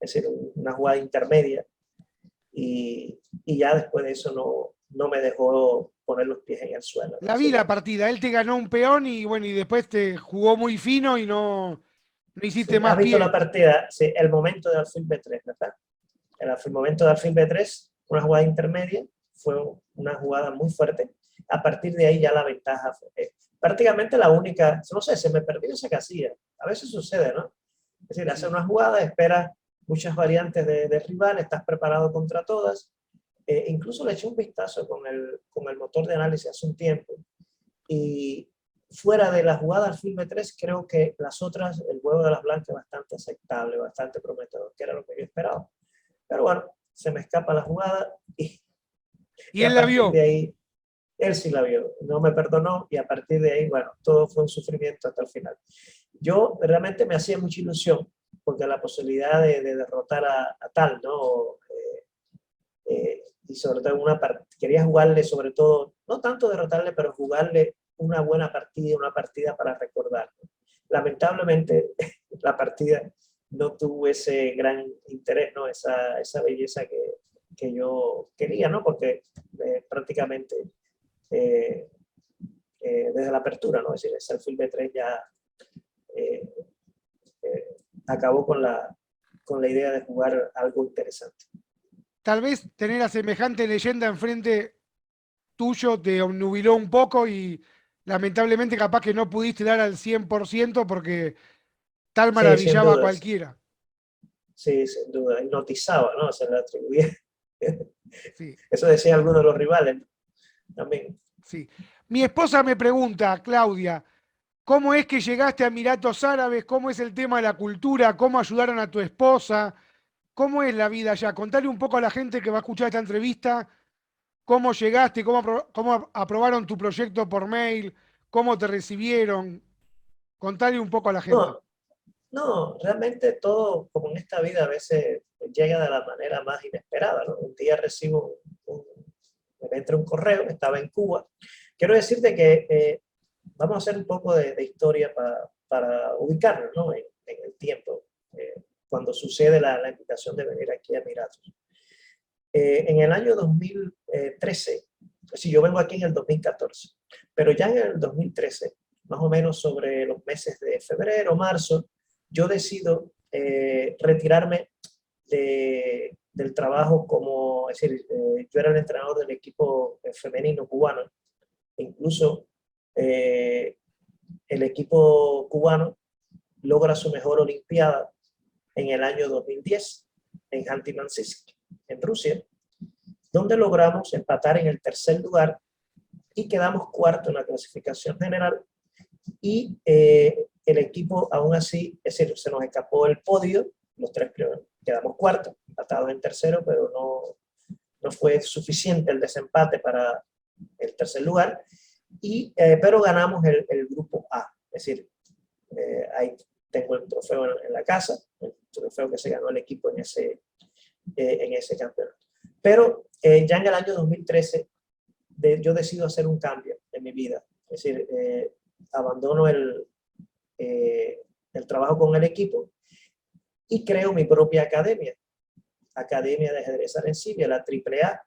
es decir, una jugada intermedia, y ya después de eso no me dejó poner los pies en el suelo, ¿no? La vi la partida, él te ganó un peón y bueno, y después te jugó muy fino y no hiciste Sí, ¿has más visto la pie. partida? Sí, el momento de alfil B3, ¿verdad? El momento de alfil B3, una jugada intermedia, fue una jugada muy fuerte. A partir de ahí ya la ventaja fue prácticamente la única, no sé, se me perdió esa casilla. A veces sucede, ¿no? Es decir, hacer Sí. una jugada, esperas muchas variantes de rival, estás preparado contra todas. Incluso le eché un vistazo con el motor de análisis hace un tiempo. Y fuera de la jugada al filme 3, creo que las otras, el juego de las blancas es bastante aceptable, bastante prometedor, que era lo que yo esperaba. Pero bueno, se me escapa la jugada Y y a él la partir de vio. ahí, él sí la vio, no me perdonó y a partir de ahí, bueno, todo fue un sufrimiento hasta el final. Yo realmente me hacía mucha ilusión porque la posibilidad de derrotar a Tal, ¿no? Y sobre todo quería jugarle sobre todo, no tanto derrotarle, pero jugarle una buena partida, una partida para recordar. Lamentablemente la partida no tuvo ese gran interés, ¿no? Esa belleza que yo quería, ¿no? Porque prácticamente eh, desde la apertura, ¿no? Es decir, el Selfie B3 ya eh, eh, acabó con la idea de jugar algo interesante. Tal vez tener a semejante leyenda enfrente tuyo te obnubiló un poco y lamentablemente capaz que no pudiste dar al 100% porque tal Sí, sin maravillaba a dudas. cualquiera. Sí, sin duda. Hipnotizaba, ¿no? Se le atribuía. Sí, Eso decían algunos de los rivales, ¿no? También. sí. Mi esposa me pregunta, Claudia, ¿cómo es que llegaste a Emiratos Árabes? ¿Cómo es el tema de la cultura? ¿Cómo ayudaron a tu esposa? ¿Cómo es la vida allá? Contale un poco a la gente que va a escuchar esta entrevista, cómo llegaste, cómo aprobaron tu proyecto por mail, cómo te recibieron. Contale un poco a la gente. No, no, realmente todo, como en esta vida, a veces llega de la manera más inesperada, ¿no? Un día recibo me entra un correo, estaba en Cuba. Quiero decirte que vamos a hacer un poco de historia para ubicarnos, ¿no? en el tiempo, cuando sucede la invitación de venir aquí a Emiratos. En el año 2013, si yo vengo aquí en el 2014, pero ya en el 2013, más o menos sobre los meses de febrero, marzo, yo decido retirarme del trabajo como, es decir, yo era el entrenador del equipo femenino cubano, incluso el equipo cubano logra su mejor olimpiada en el año 2010 en Khanty-Mansiysk, en Rusia, donde logramos empatar en el tercer lugar y quedamos cuarto en la clasificación general. Y el equipo aún así, es decir, se nos escapó el podio, los tres primeros, quedamos cuartos, empatados en tercero, pero no fue suficiente el desempate para el tercer lugar, pero ganamos el grupo A, es decir, ahí tengo el trofeo en la casa, el trofeo que se ganó el equipo en ese campeonato. Pero ya en el año 2013 yo decido hacer un cambio en mi vida, es decir, abandono el trabajo con el equipo y creo mi propia academia de ajedrez Arencibia, la AAA,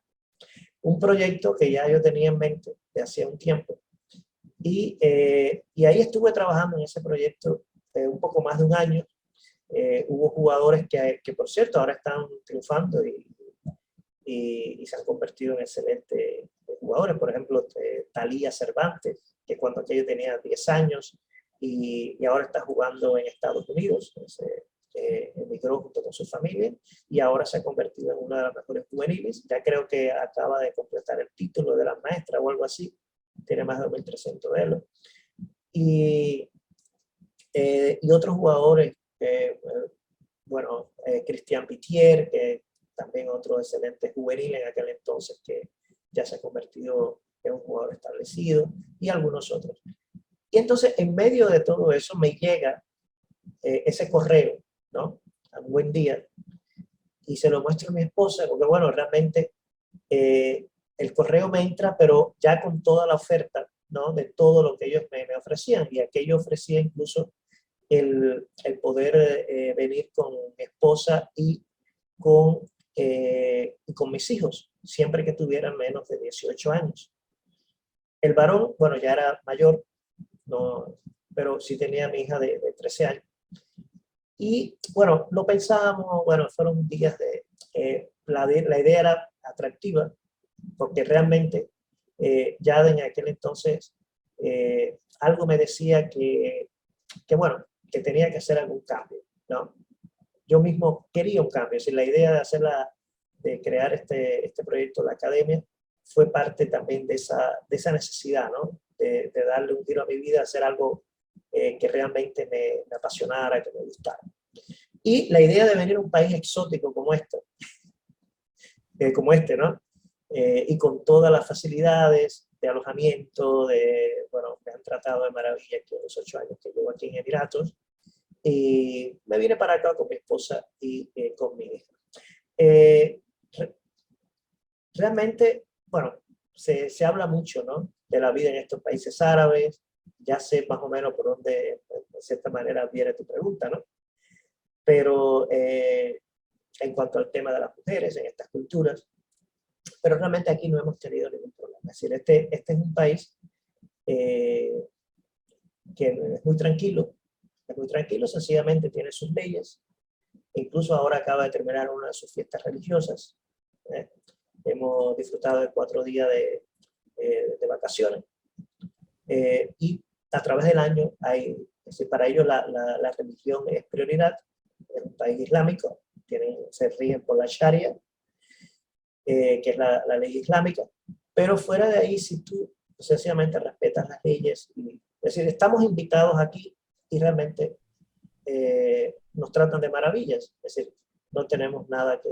un proyecto que ya yo tenía en mente de hacía un tiempo. Y ahí estuve trabajando en ese proyecto un poco más de un año. Hubo jugadores que por cierto, ahora están triunfando y se han convertido en excelentes jugadores. Por ejemplo, Thalía Cervantes, que cuando aquello tenía 10 años y ahora está jugando en Estados Unidos. Emigró junto con su familia y ahora se ha convertido en una de las mejores juveniles. Ya creo que acaba de completar el título de la maestra o algo así. Tiene más de 2.300 de él. Y otros jugadores, bueno, Cristian Pitier, que también otro excelente juvenil en aquel entonces, que ya se ha convertido en un jugador establecido, y algunos otros. Y entonces, en medio de todo eso, me llega ese correo, ¿no? A un buen día, y se lo muestro a mi esposa, porque bueno, realmente el correo me entra, pero ya con toda la oferta, ¿no? De todo lo que ellos me ofrecían, y aquello ofrecía incluso el poder venir con mi esposa y con mis hijos, siempre que tuvieran menos de 18 años. El varón, bueno, ya era mayor, no, pero sí tenía a mi hija de 13 años. Y bueno, lo pensábamos, bueno, fueron días la idea era atractiva, porque realmente ya en aquel entonces algo me decía bueno, que tenía que hacer algún cambio, ¿no? Yo mismo quería un cambio, es decir, la idea de crear este proyecto, la academia, fue parte también de esa necesidad, ¿no? De darle un giro a mi vida, hacer algo que realmente me apasionara, que me gustara. Y la idea de venir a un país exótico como este, ¿no? Y con todas las facilidades de alojamiento, bueno, me han tratado de maravilla aquí en los 8 años que llevo aquí en Emiratos, y me vine para acá con mi esposa y con mi hija. Realmente, bueno, se habla mucho, ¿no? De la vida en estos países árabes. Ya sé más o menos por dónde, de cierta manera, viene tu pregunta, ¿no? Pero en cuanto al tema de las mujeres en estas culturas, pero realmente aquí no hemos tenido ningún problema. Es decir, este es un país que es muy tranquilo, sencillamente tiene sus leyes. Incluso ahora acaba de terminar una de sus fiestas religiosas. Hemos disfrutado de 4 días de vacaciones. Y a través del año, para ellos la religión es prioridad. Es un país islámico, se rigen por la Sharia, que es la ley islámica. Pero fuera de ahí, si tú sencillamente respetas las leyes, es decir, estamos invitados aquí y realmente nos tratan de maravillas. Es decir, no tenemos nada que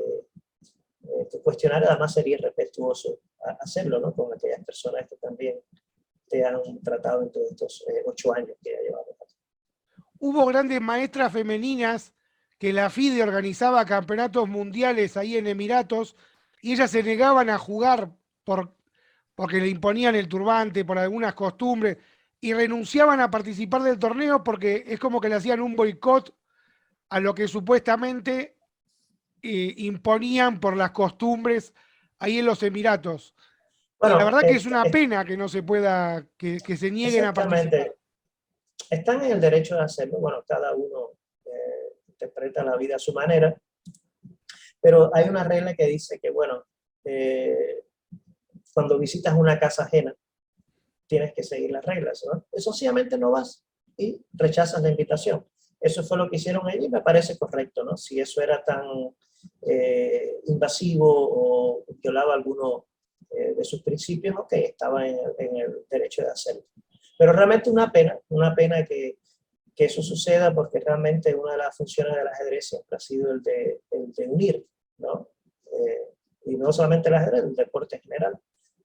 cuestionar, además sería irrespetuoso hacerlo, ¿no? Con aquellas personas que también te han tratado en todos estos 8 años que ya llevamos aquí. Hubo grandes maestras femeninas que la FIDE organizaba campeonatos mundiales ahí en Emiratos y ellas se negaban a jugar porque le imponían el turbante, por algunas costumbres, y renunciaban a participar del torneo porque es como que le hacían un boicot a lo que supuestamente imponían por las costumbres ahí en los Emiratos. Y la Bueno, verdad que es una pena que no se pueda, que se nieguen a participar. exactamente. Están en el derecho de hacerlo. Bueno, cada uno interpreta la vida a su manera, pero hay una regla que dice que, bueno, cuando visitas una casa ajena, tienes que seguir las reglas, ¿no? Sencillamente no vas y rechazas la invitación. Eso fue lo que hicieron ellos y me parece correcto, ¿no? Si eso era tan invasivo o violaba alguno de sus principios, ok, estaba en el derecho de hacerlo. Pero realmente una pena que eso suceda porque realmente una de las funciones del ajedrez siempre ha sido el de unir, ¿no? Y no solamente el ajedrez, el deporte en general,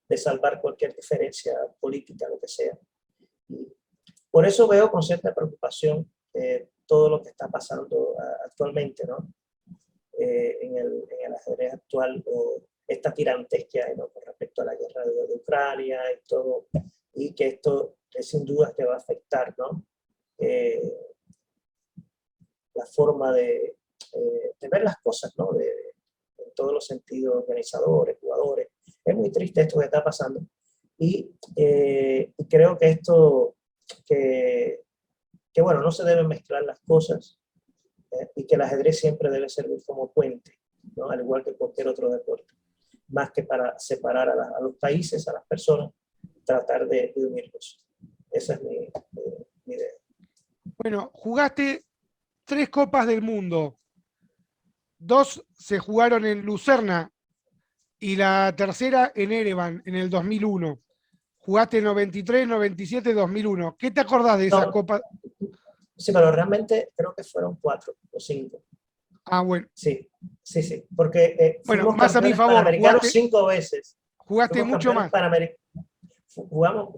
de salvar cualquier diferencia política, lo que sea. Y por eso veo con cierta preocupación todo lo que está pasando actualmente, ¿no? En el ajedrez actual, o esta tirantez que hay, ¿no? Con respecto a la guerra de Ucrania y todo, y que esto sin duda que va a afectar, ¿no? La forma de ver las cosas, ¿no? En todos los sentidos, organizadores, jugadores. Es muy triste esto que está pasando. Y creo que esto, que bueno, no se deben mezclar las cosas y que el ajedrez siempre debe servir como puente, ¿no? Al igual que cualquier otro deporte. Más que para separar a los países, a las personas, tratar de unirlos. Esa es mi idea. Bueno, jugaste 3 Copas del Mundo. 2 se jugaron en Lucerna y la tercera en Erevan en el 2001. Jugaste en 93, 97, 2001. ¿Qué te acordás de esa No, Copa? sí, pero realmente creo que fueron 4 o 5. Ah, bueno. Sí, sí, sí, porque Bueno, fuimos más a mi campeones favor, panamericanos 5 veces. jugaste Fuimos mucho campeones más. panamericanos.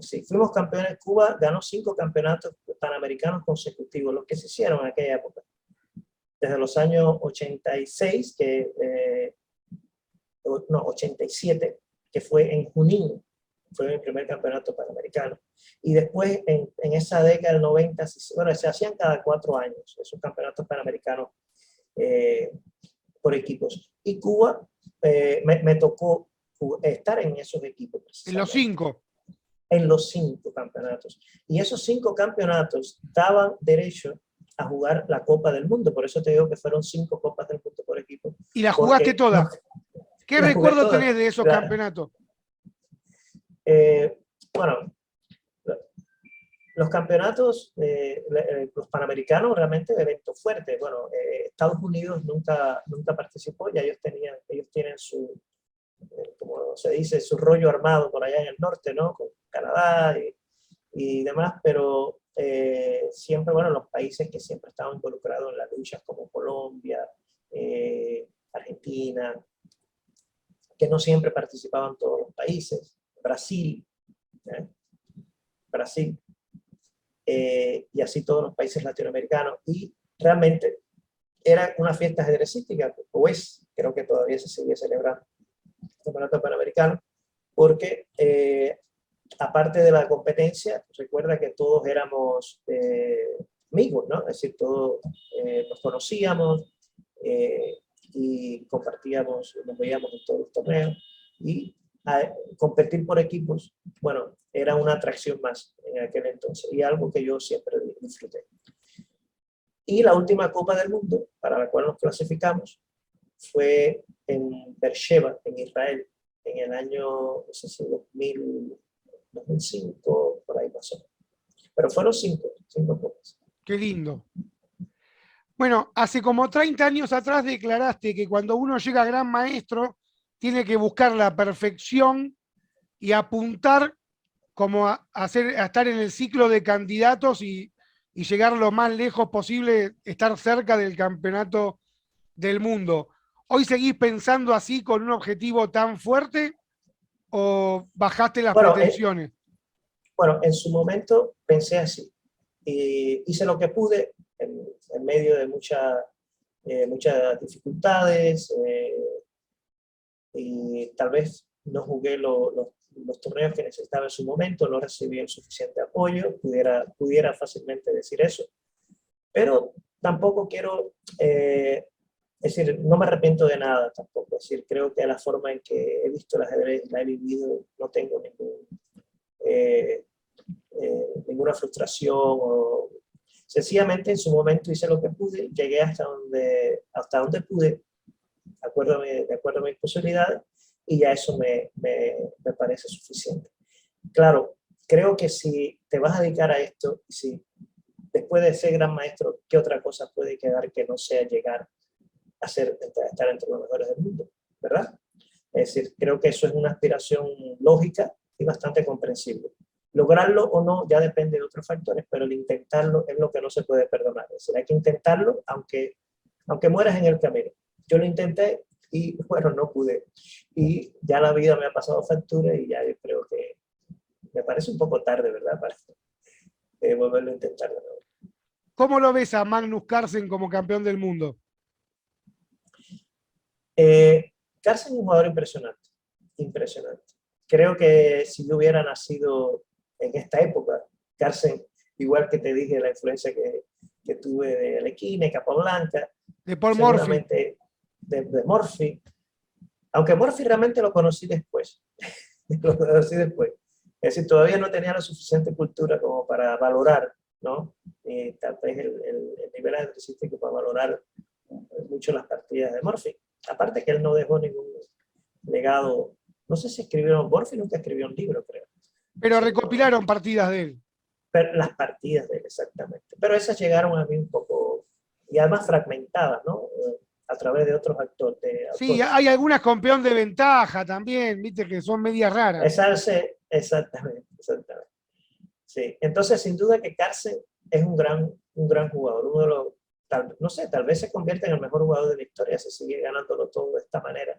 Sí, fuimos campeones. Cuba ganó 5 campeonatos panamericanos consecutivos, los que se hicieron en aquella época. Desde los años 86, no, 87, que fue en Junín, fue mi primer campeonato panamericano. Y después, en esa década del 90, bueno, se hacían cada 4 años esos campeonatos panamericanos por equipos. Y Cuba me tocó estar en esos equipos. En los 5. En los 5 campeonatos. Y esos 5 campeonatos daban derecho a jugar la Copa del Mundo. Por eso te digo que fueron 5 Copas del Mundo por equipo. Y la jugaste Porque todas. ¿Qué la jugué recuerdo todas. tenés de esos campeonatos? Bueno, los campeonatos, los panamericanos, realmente eventos fuertes. Bueno, Estados Unidos nunca participó, ya ellos tienen su, como se dice, su rollo armado por allá en el norte, ¿no? Con Canadá y demás, pero siempre, bueno, los países que siempre estaban involucrados en las luchas como Colombia, Argentina, que no siempre participaban todos los países, Brasil, y así todos los países latinoamericanos, y realmente era una fiesta ajedrecística, o es, creo que todavía se sigue celebrando el campeonato panamericano, porque aparte de la competencia, recuerda que todos éramos amigos, ¿no? Es decir, todos nos conocíamos y compartíamos, nos veíamos en todos los torneos, y competir por equipos, bueno, era una atracción más en aquel entonces, y algo que yo siempre disfruté. Y la última Copa del Mundo, para la cual nos clasificamos, fue en Beersheba, en Israel, en el año, no sé si 2005, por ahí pasó. Pero fueron 5 copas. Qué lindo. Bueno, hace como 30 años atrás declaraste que cuando uno llega a gran maestro, tiene que buscar la perfección y apuntar como a estar en el ciclo de candidatos y llegar lo más lejos posible, estar cerca del campeonato del mundo. ¿Hoy seguís pensando así con un objetivo tan fuerte o bajaste las pretensiones? Bueno, en su momento pensé así. Hice lo que pude en medio de mucha muchas dificultades, y tal vez no jugué los torneos que necesitaba en su momento, no recibí el suficiente apoyo, pudiera fácilmente decir eso, pero tampoco quiero, es decir, no me arrepiento de nada tampoco, es decir, creo que la forma en que he visto el ajedrez, la he vivido, no tengo ninguna frustración, o sencillamente en su momento hice lo que pude, llegué hasta donde pude, de acuerdo a mis posibilidades, y ya eso me parece suficiente. Claro, creo que si te vas a dedicar a esto, si después de ser gran maestro, ¿qué otra cosa puede quedar que no sea llegar a estar entre los mejores del mundo? ¿Verdad? Es decir, creo que eso es una aspiración lógica y bastante comprensible. Lograrlo o no ya depende de otros factores, pero el intentarlo es lo que no se puede perdonar. Es decir, hay que intentarlo aunque mueras en el camino. Yo lo intenté y bueno, no pude. Y ya la vida me ha pasado factura y ya yo creo que me parece un poco tarde, ¿verdad? Para volverlo a intentar de nuevo. ¿Cómo lo ves a Magnus Carlsen como campeón del mundo? Carlsen es un jugador impresionante, impresionante. Creo que si yo hubiera nacido en esta época, Carlsen, igual que te dije, la influencia que tuve de Alekhine, Capablanca, De Paul Morphy. seguramente de Morphy, aunque Morphy realmente lo conocí después, lo conocí después. Es decir, todavía no tenía la suficiente cultura como para valorar, ¿no? Tal vez el nivel ajedrecístico para valorar mucho las partidas de Morphy. Aparte que él no dejó ningún legado, no sé si escribieron, Morphy nunca escribió un libro, creo. Pero Sí, recopilaron partidas de él. Pero las partidas de él, exactamente. Pero esas llegaron a mí un poco, y además fragmentadas, ¿no? A través de otros autores. Sí, hay algunas con peón de ventaja también, viste, que son medias raras. Exactamente. Sí, entonces sin duda que Carlsen es un gran jugador, uno de los, no sé, tal vez se convierta en el mejor jugador de la historia si sigue ganándolo todo de esta manera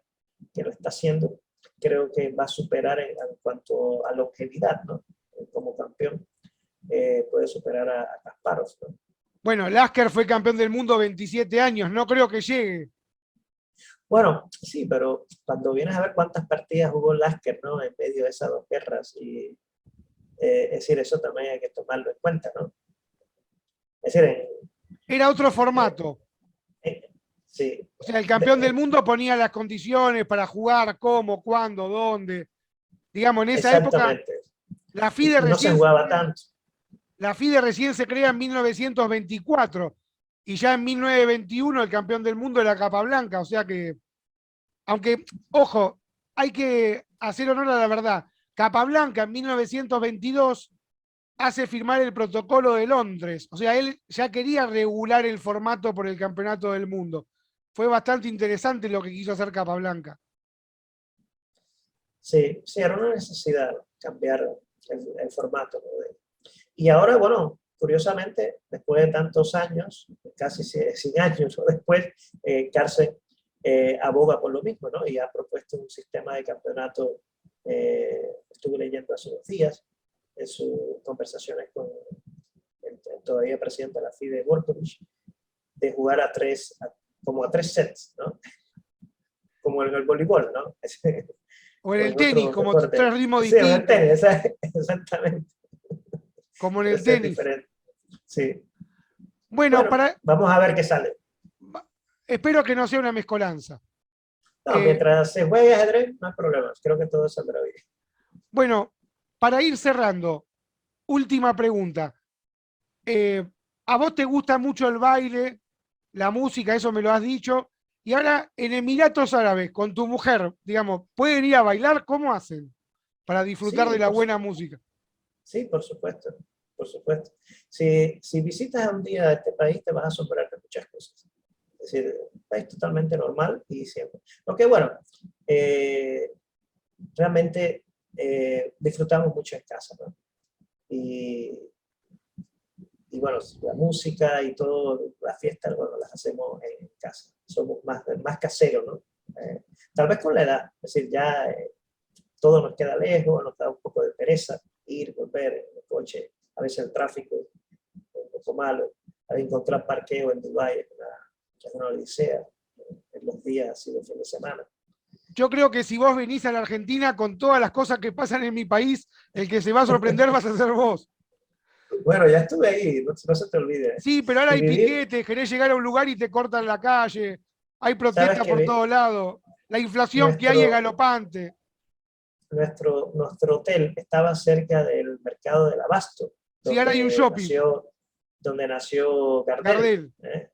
que lo está haciendo. Creo que va a superar en cuanto a longevidad, ¿no? Como campeón, puede superar a Kasparov, ¿no? Bueno, Lasker fue campeón del mundo 27 años, no creo que llegue. Bueno, sí, pero cuando vienes a ver cuántas partidas jugó Lasker, ¿no? En medio de esas dos guerras, y es decir, eso también hay que tomarlo en cuenta, ¿no? Es decir, Era otro formato. sí. O sea, el campeón del mundo ponía las condiciones para jugar, cómo, cuándo, dónde. Digamos, en esa época, Exactamente. la FIDE No se recién, jugaba tanto. la FIDE recién se crea en 1924 y ya en 1921 el campeón del mundo era Capablanca. O sea que, aunque, ojo, hay que hacer honor a la verdad. Capablanca en 1922 hace firmar el protocolo de Londres. O sea, él ya quería regular el formato por el campeonato del mundo. Fue bastante interesante lo que quiso hacer Capablanca. Sí, sí, era una necesidad cambiar el formato, ¿no? Y ahora, bueno, curiosamente, después de tantos años, casi 100 años o después, Carlsen aboga por lo mismo, ¿no? Y ha propuesto un sistema de campeonato, estuve leyendo hace unos días, en sus conversaciones con el todavía presidente de la FIDE, Borkovich, de jugar como a tres sets, ¿no? Como en el voleibol, ¿no? O en O el en tenis, otro como deporte. tres ritmos Sí, en el distintos, tenis, exactamente. como en el Ese es tenis. diferente. Sí. Bueno, Bueno, para, vamos a ver qué sale. espero que no sea una mezcolanza. No, mientras se juegue ajedrez, no hay problemas. Creo que todo saldrá bien. Bueno, para ir cerrando, última pregunta. Eh, ¿A vos te gusta mucho el baile, la música, eso me lo has dicho? Y ahora en Emiratos Árabes, con tu mujer, digamos, ¿pueden ir a bailar? ¿Cómo hacen para disfrutar de Sí, la buena música? sí, por supuesto. Por supuesto. Si visitas un día a este país, te vas a asombrar de muchas cosas. Es decir, un país totalmente normal y siempre. Aunque bueno, realmente disfrutamos mucho en casa, ¿no? Y, y bueno, la música y todo, las fiestas, bueno, las hacemos en casa. Somos más caseros, ¿no? Tal vez con la edad, es decir, ya todo nos queda lejos, nos da un poco de pereza ir, volver en el coche, a veces el tráfico es un poco malo, a encontrar parqueo en Dubái es es una odisea en los días así de fin de semana. Yo creo que si vos venís a la Argentina con todas las cosas que pasan en mi país, el que se va a sorprender vas a ser vos. Bueno, ya estuve ahí, no, no se te olvide. Sí, pero ahora Y hay vivir, piquetes, querés llegar a un lugar y te cortan la calle, hay sabes protestas que por todos lados, la inflación que hay es nuestro, galopante. nuestro hotel estaba cerca del mercado del Abasto, Sí, ahora hay un shopping, donde nació Gardel, Gardel.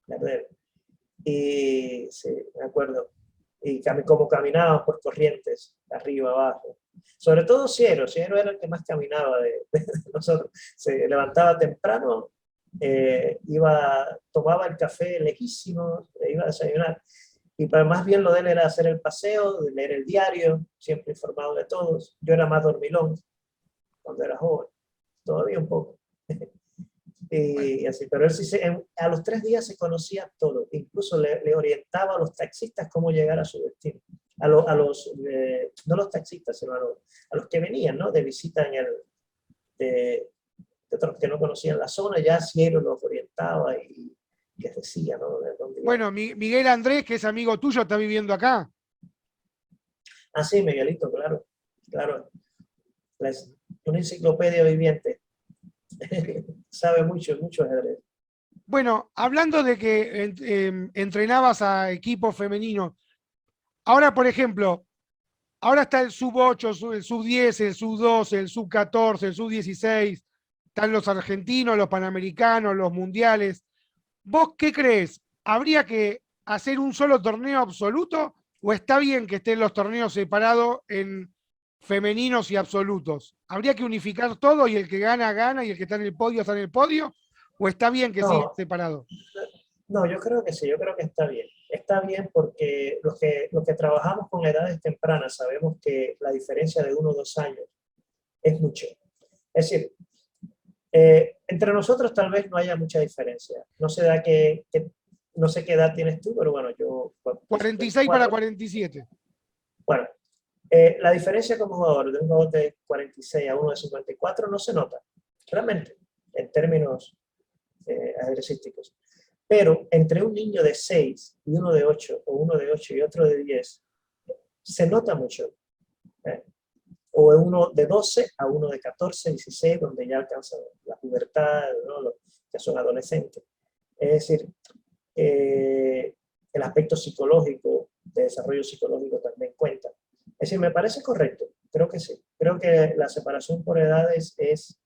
Gardel. Y sí, me acuerdo. Y como caminábamos por Corrientes, arriba, abajo. Sobre todo Ciero era el que más caminaba de nosotros. Se levantaba temprano, tomaba el café lejísimo, iba a desayunar. Y para más bien lo de él era hacer el paseo, de leer el diario, siempre informado de todos. Yo era más dormilón cuando era joven, todavía un poco. Bueno, Y así, pero él sí a los 3 días se conocía todo, incluso le orientaba a los taxistas cómo llegar a su destino. No los taxistas, sino a los que venían, ¿no? De visita de otros que no conocían la zona, ya Cielo los orientaba y les decía, ¿no? De dónde iban. bueno, Miguel Andrés, que es amigo tuyo, está viviendo acá. Ah, sí, Miguelito, claro, claro. Es una enciclopedia viviente. Sabe mucho, mucho ajedrez. Bueno, hablando de que entrenabas a equipos femeninos, ahora, por ejemplo, ahora está el sub-8, el sub-10, el sub-12, el sub-14, el sub-16, están los argentinos, los panamericanos, los mundiales. ¿Vos qué crees? ¿Habría que hacer un solo torneo absoluto o está bien que estén los torneos separados en femeninos y absolutos? ¿Habría que unificar todo y el que gana, gana y el que está en el podio está en el podio? ¿O está bien que sigan No, separados? no, yo creo que sí, yo creo que está bien. Está bien porque los que trabajamos con edades tempranas sabemos que la diferencia de 1 o 2 años es mucho. Es decir, entre nosotros tal vez no haya mucha diferencia. No sé qué edad tienes tú, pero bueno, yo 46 para 24. 47. Bueno, la diferencia como jugador de un jugador de 46 a uno de 54 no se nota, realmente, en términos ajedrecísticos. Pero entre un niño de 6 y uno de 8, o uno de 8 y otro de 10, se nota mucho. ¿eh? O uno de 12 a uno de 14, 16, donde ya alcanzan la pubertad, ¿no? Los que son adolescentes. Es decir, el aspecto psicológico, de desarrollo psicológico también cuenta. Es decir, me parece correcto, creo que sí. Creo que la separación por edades es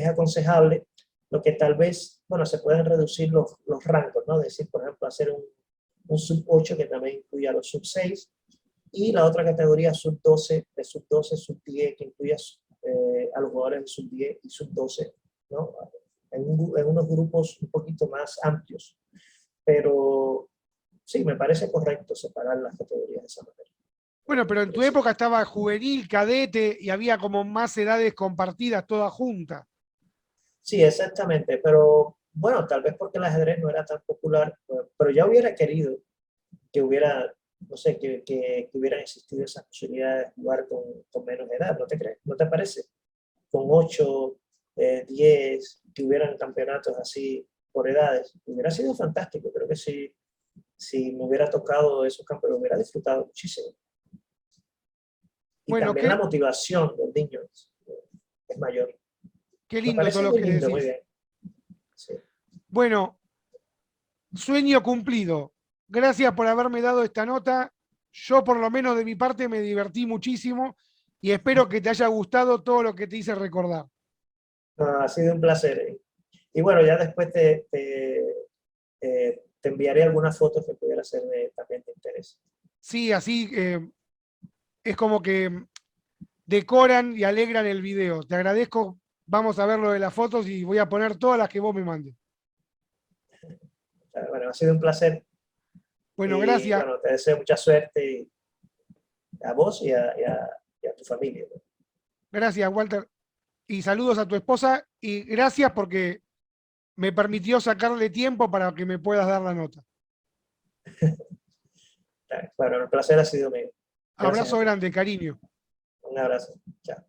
aconsejable, lo que tal vez, bueno, se pueden reducir los rangos, ¿no? Es decir, por ejemplo, hacer un sub-8 que también incluya los sub-6 y la otra categoría sub-12, de sub-12, sub-10, que incluya a los jugadores de sub-10 y sub-12, ¿no? En unos grupos un poquito más amplios. Pero sí, me parece correcto separar las categorías de esa manera. Bueno, pero en tu época estaba juvenil, cadete y había como más edades compartidas todas juntas. Sí, exactamente, pero bueno, tal vez porque el ajedrez no era tan popular, pero ya hubiera querido que hubiera, no sé, que hubieran existido esas posibilidades de jugar con menos edad, ¿no te crees? ¿No te parece? Con 8, 10, que hubieran campeonatos así por edades, hubiera sido fantástico, creo que si me hubiera tocado esos campeonatos, hubiera disfrutado muchísimo. Y Bueno, también la motivación del niño es mayor. qué Me lindo todo parece lo muy que lindo, muy decís. bien. Sí. Bueno, sueño cumplido. Gracias por haberme dado esta nota. Yo por lo menos de mi parte me divertí muchísimo y espero que te haya gustado todo lo que te hice recordar. No, ha sido un placer. Y bueno, ya después te enviaré algunas fotos que pudiera ser también de interés. Sí, así es como que decoran y alegran el video. Te agradezco. Vamos a ver lo de las fotos y voy a poner todas las que vos me mandes. Bueno, ha sido un placer Bueno, y gracias. bueno, te deseo mucha suerte a vos y a tu familia, ¿no? Gracias, Walter. Y saludos a tu esposa y gracias porque me permitió sacarle tiempo para que me puedas dar la nota. Bueno, el placer ha sido mío. Gracias a Abrazo ti. grande, cariño. Un abrazo. Chao.